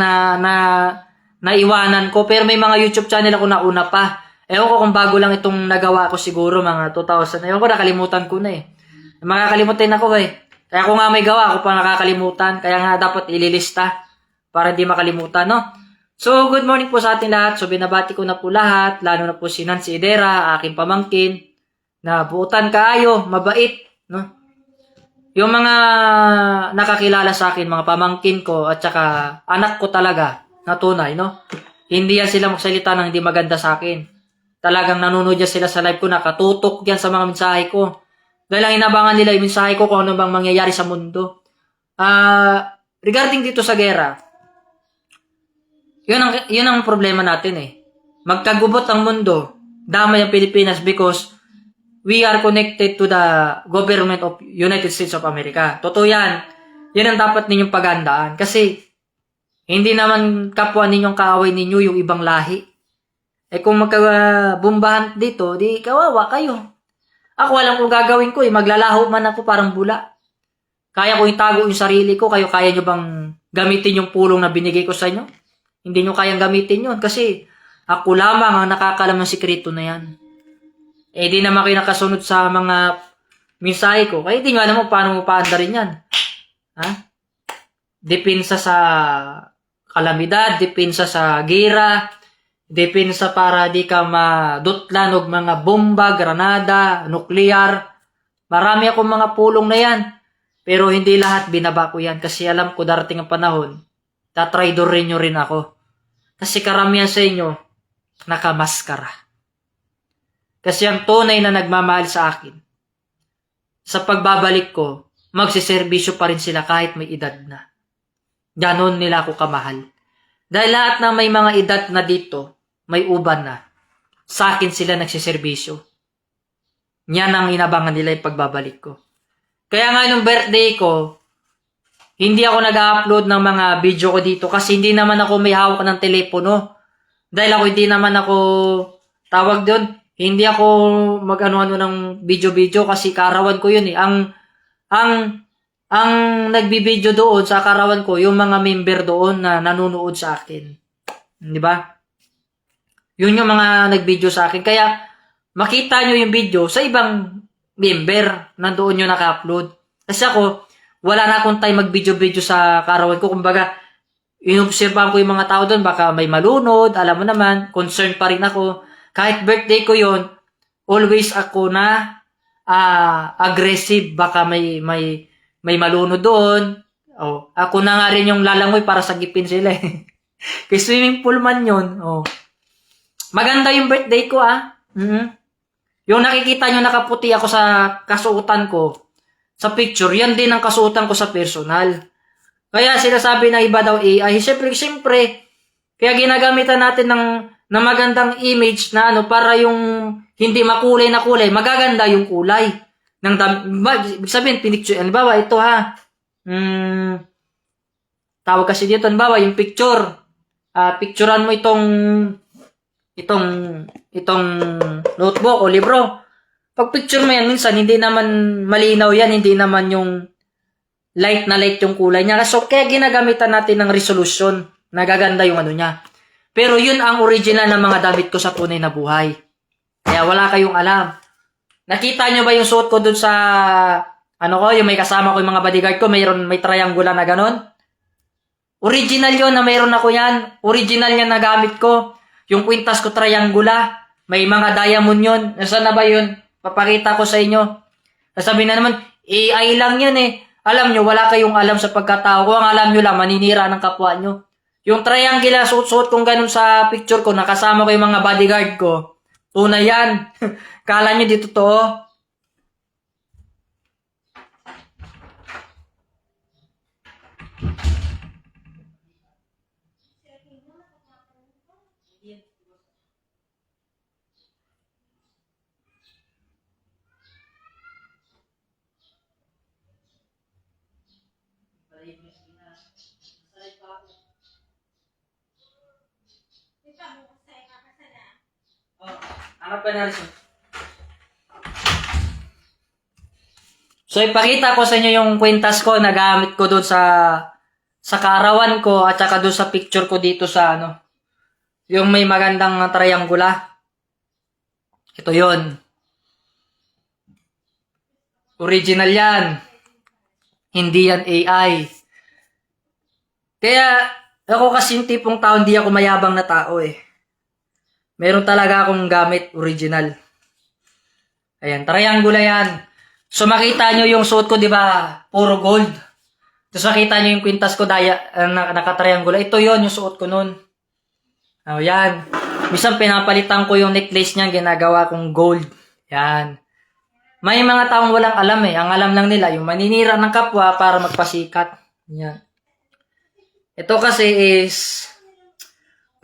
naiwanan ko. Pero may mga YouTube channel ako na una pa. Ewan ko kung bago lang itong nagawa ko siguro mga 2000. Ewan ko, nakalimutan ko na Makakalimutan ako Kaya kung nga may gawa, ako pa nakakalimutan. Kaya nga dapat ililista para di makalimutan, no? So, good morning po sa ating lahat. So, binabati ko na po lahat, lalo na po si Nancy Idera, aking pamangkin, na buutan kaayo, mabait, no? Yung mga nakakilala sa akin, mga pamangkin ko, at saka anak ko talaga, na tunay, no? Hindi yan sila magsalita ng hindi maganda sa akin. Talagang nanonood yan sila sa live ko, nakatutok yan sa mga mensahe ko. Dahil ang inabangan nila yung mensahe ko kung ano bang mangyayari sa mundo. Regarding dito sa gera, yun ang problema natin Magkagubot ang mundo, damay ang Pilipinas because we are connected to the government of United States of America. Totoo yan. Yan ang dapat ninyong pagandaan. Kasi, hindi naman kapwa ninyong kaaway ninyo yung ibang lahi. Kung magkabumbahan dito, di kawawa kayo. Ako alam kung gagawin ko maglalaho man ako parang bula. Kaya ko itago yung sarili ko, kayo kaya nyo bang gamitin yung pulong na binigay ko sa inyo? Hindi nyo kayang gamitin yun kasi ako lamang ang nakakalam ng sikreto na yan. Di naman kayo nakasunod sa mga mensahe ko. Kaya di nga alam mo paano mo paandarin yan. Depensa sa kalamidad, depensa sa gira, depensa para di ka madutlan og mga bomba, granada, nuklear. Marami akong mga pulong na yan. Pero hindi lahat binaba ko yan kasi alam ko darating ang panahon, tatraidor rin nyo rin ako. Kasi karamihan sa inyo, nakamaskara. Kasi ang tunay na nagmamahal sa akin, sa pagbabalik ko, magsiservisyo pa rin sila kahit may edad na. Ganon nila ako kamahal. Dahil lahat ng may mga edad na dito, may uban na. Sa akin sila nagsiservisyo. Yan ang inabangan nila yung pagbabalik ko. Kaya nga nung birthday ko, hindi ako nag-upload ng mga video ko dito kasi hindi naman ako may hawak ng telepono. Dahil ako hindi naman ako tawag doon. Hindi ako mag-ano-ano ng video-video kasi karawan ko yun eh. Ang nagbibideo doon sa karawan ko, yung mga member doon na nanonood sa akin. Di ba? Yun yung mga nag-video sa akin. Kaya makita nyo yung video sa ibang member nandoon yung naka-upload. Kasi ako, wala na akong time mag-video-video sa karawan ko. Kumbaga, inobserbahan ko yung mga tao doon, baka may malunod, alam mo naman, concerned pa rin ako. Kahit birthday ko yon, always ako na aggressive, baka may malunod doon. Oh, ako na nga rin yung lalangoy para sagipin sila eh. Kay swimming pool man yun. Oh. Maganda yung birthday ko Yung nakikita nyo nakaputi ako sa kasuotan ko, sa picture, yan din ang kasuotan ko sa personal. Kaya sinasabi na iba daw AI, siyempre, kaya ginagamitan natin ng magandang image na para yung hindi makulay na kulay, magaganda yung kulay. Ibig sabihin, pinicture, halimbawa, ito tawag kasi dito, halimbawa, yung picture, picturean mo itong notebook o libro. Pag picture mo yan, minsan, hindi naman malinaw yan, hindi naman yung light na light yung kulay niya. So, kaya ginagamitan natin ng resolution. Nagaganda yung niya. Pero yun ang original ng mga damit ko sa tunay na buhay. Kaya wala kayong alam. Nakita nyo ba yung suot ko dun sa, yung may kasama ko yung mga bodyguard ko, may triangle na ganon? Original yun na mayroon ako yan. Original yan na gamit ko. Yung kwintas ko triangle. May mga diamond yun. Nasaan na ba yun? Papakita ko sa inyo. Sasabihin na naman, AI lang yun eh. Alam nyo, wala kayong alam sa pagkatao ko. Ang alam nyo lang, maninira ng kapwa nyo. Yung triangle na suot-suot kong ganun sa picture ko, nakasama ko yung mga bodyguard ko. Tunay yan. Kala nyo di totoo? Hanap ka na rin. So, ipakita ko sa inyo yung kwintas ko na gamit ko doon sa karawan ko at saka doon sa picture ko dito sa yung may magandang triangula. Ito yon. Original yan. Hindi yan AI. Kaya, ako kasi yung tipong tao, hindi ako mayabang na tao eh. Meron talaga akong gamit, original. Ayan, triangle yan. So makita nyo yung suot ko, di ba? Puro gold. Tapos makita nyo yung kwintas ko, naka-triangle. Ito yon yung suot ko nun. O yan. Minsan pinapalitan ko yung necklace niya, ginagawa kong gold. Yan. May mga taong walang alam eh. Ang alam lang nila, yung maninira ng kapwa para magpasikat. Yan. Ito kasi is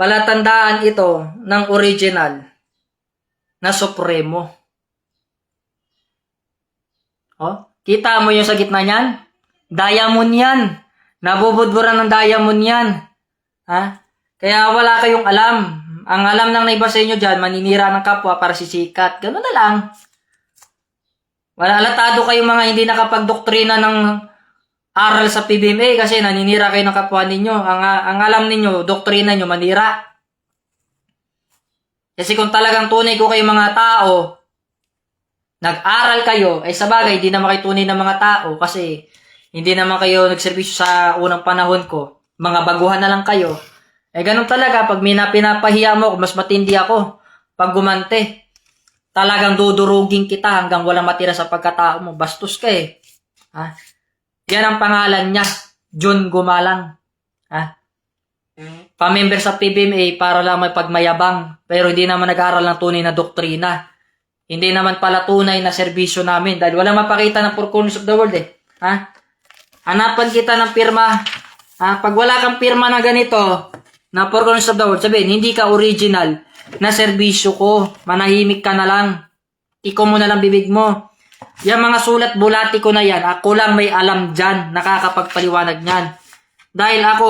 palatandaan ito ng original na Supremo. Oh, kita mo yung sa gitna niyan? Diamond yan. Nabubudburan ng diamond yan. Ha? Kaya wala kayong alam. Ang alam lang na iba sa inyo dyan, maninira ng kapwa para sisikat. Ganun na lang. Wala, alatado kayong mga hindi nakapagdoktrina ng aral sa PBMA kasi naninira kayo ng kapwa ninyo. Ang alam ninyo, doktrina nyo, manira. Kasi kung talagang tunay ko kayong mga tao, nag-aral kayo, ay sa bagay, hindi naman kayo tunay ng mga tao kasi hindi naman kayo nagserbisyo sa unang panahon ko. Mga baguhan na lang kayo. Eh ganun talaga, pag pinapahiya mo, mas matindi ako. Pag gumante, talagang dudurugin kita hanggang walang matira sa pagkatao mo. Bastos ka eh. Ha? Yan ang pangalan niya, John Gumalang. Ha? Pa-member sa PBMA para lang may pagmayabang, pero hindi naman nag-aaral ng tunay na doktrina. Hindi naman pala tunay na serbisyo namin dahil walang mapakita ng four corners of the world eh. Ha? Hanapan kita ng pirma. Ha? Pag wala kang pirma na ganito, na four corners of the world, sabihin, hindi ka original na serbisyo ko. Manahimik ka na lang. Ikaw mo na lang bibig mo. Yung mga sulat bulati ko na yan, ako lang may alam dyan, nakakapagpaliwanag niyan. Dahil ako,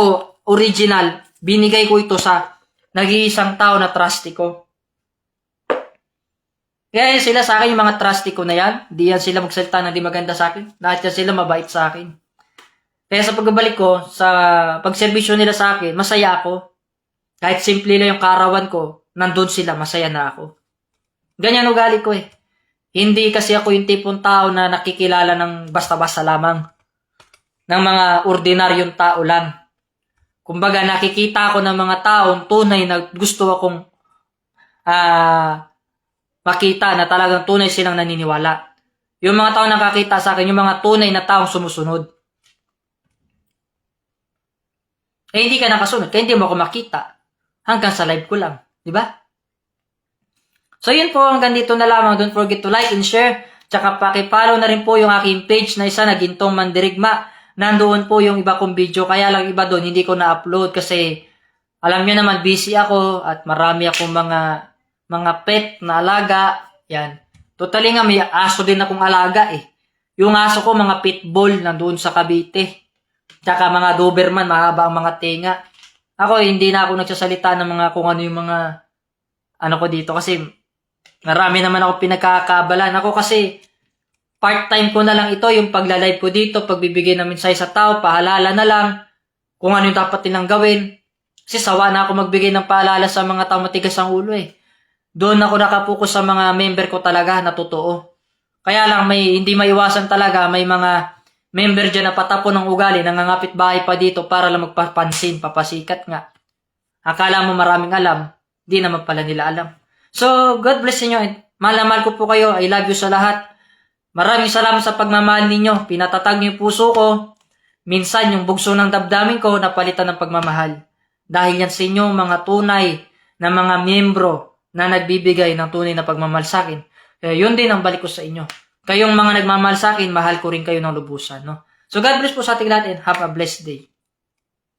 original, binigay ko ito sa nag-iisang tao na trusty ko. Kaya yan sila sa akin, yung mga trusty ko na yan, di yan sila magsalita na di maganda sa akin. Lahat yan sila mabait sa akin. Kaya sa pagbabalik ko, sa pagserbisyo nila sa akin, masaya ako. Kahit simple lang yung karawan ko, nandun sila, masaya na ako. Ganyan ugali ko eh. Hindi kasi ako yung tipong tao na nakikilala ng basta-basta lamang. Ng mga ordinaryong tao lang. Kumbaga, nakikita ako ng mga taong tunay na gusto akong makita na talagang tunay silang naniniwala. Yung mga taong nakakita sa akin, yung mga tunay na taong sumusunod. Eh, hindi ka nakasunod, kaya hindi mo ako makita. Hanggang sa live ko lang. Di ba? So, yun po. Hanggang dito na lamang. Don't forget to like and share. Tsaka pakipollow na rin po yung aking page na isa na Gintong Mandirigma. Nandoon po yung iba kong video. Kaya lang iba doon, hindi ko na-upload kasi alam nyo naman, busy ako at marami akong mga pet na alaga. Yan. Totally nga, may aso din akong alaga eh. Yung aso ko, mga pitbull, nandoon sa Cavite. Tsaka mga Doberman, mahaba ang mga tenga. Ako, hindi na ako nagsasalita ng mga kung ano yung mga ano ko dito kasi marami naman ako pinagkakabalan. Ako kasi part-time ko na lang ito, yung pagla-live ko dito, pagbibigay ng mensahe sa tao, paalala na lang kung ano yung dapat nilang gawin. Kasi sawa na ako magbigay ng paalala sa mga tao matigas ang ulo eh. Doon ako nakapokus sa mga member ko talaga na totoo. Kaya lang hindi maiwasan talaga, may mga member dyan na patapon ng ugali, nangangapit bahay pa dito para lang magpapansin, papasikat nga. Akala mo maraming alam, di naman pala nila alam. So, God bless inyo. Mahal na mahal ko po kayo. I love you sa lahat. Maraming salamat sa pagmamahal ninyo. Pinatatag niyo yung puso ko. Minsan, yung bugso ng damdamin ko, napalitan ng pagmamahal. Dahil yan sa inyo, mga tunay na mga miyembro na nagbibigay ng tunay na pagmamahal sa akin. Kaya yun din ang balik ko sa inyo. Kayong mga nagmamahal sa akin, mahal ko rin kayo ng lubusan. No? So, God bless po sa ating lahat and have a blessed day.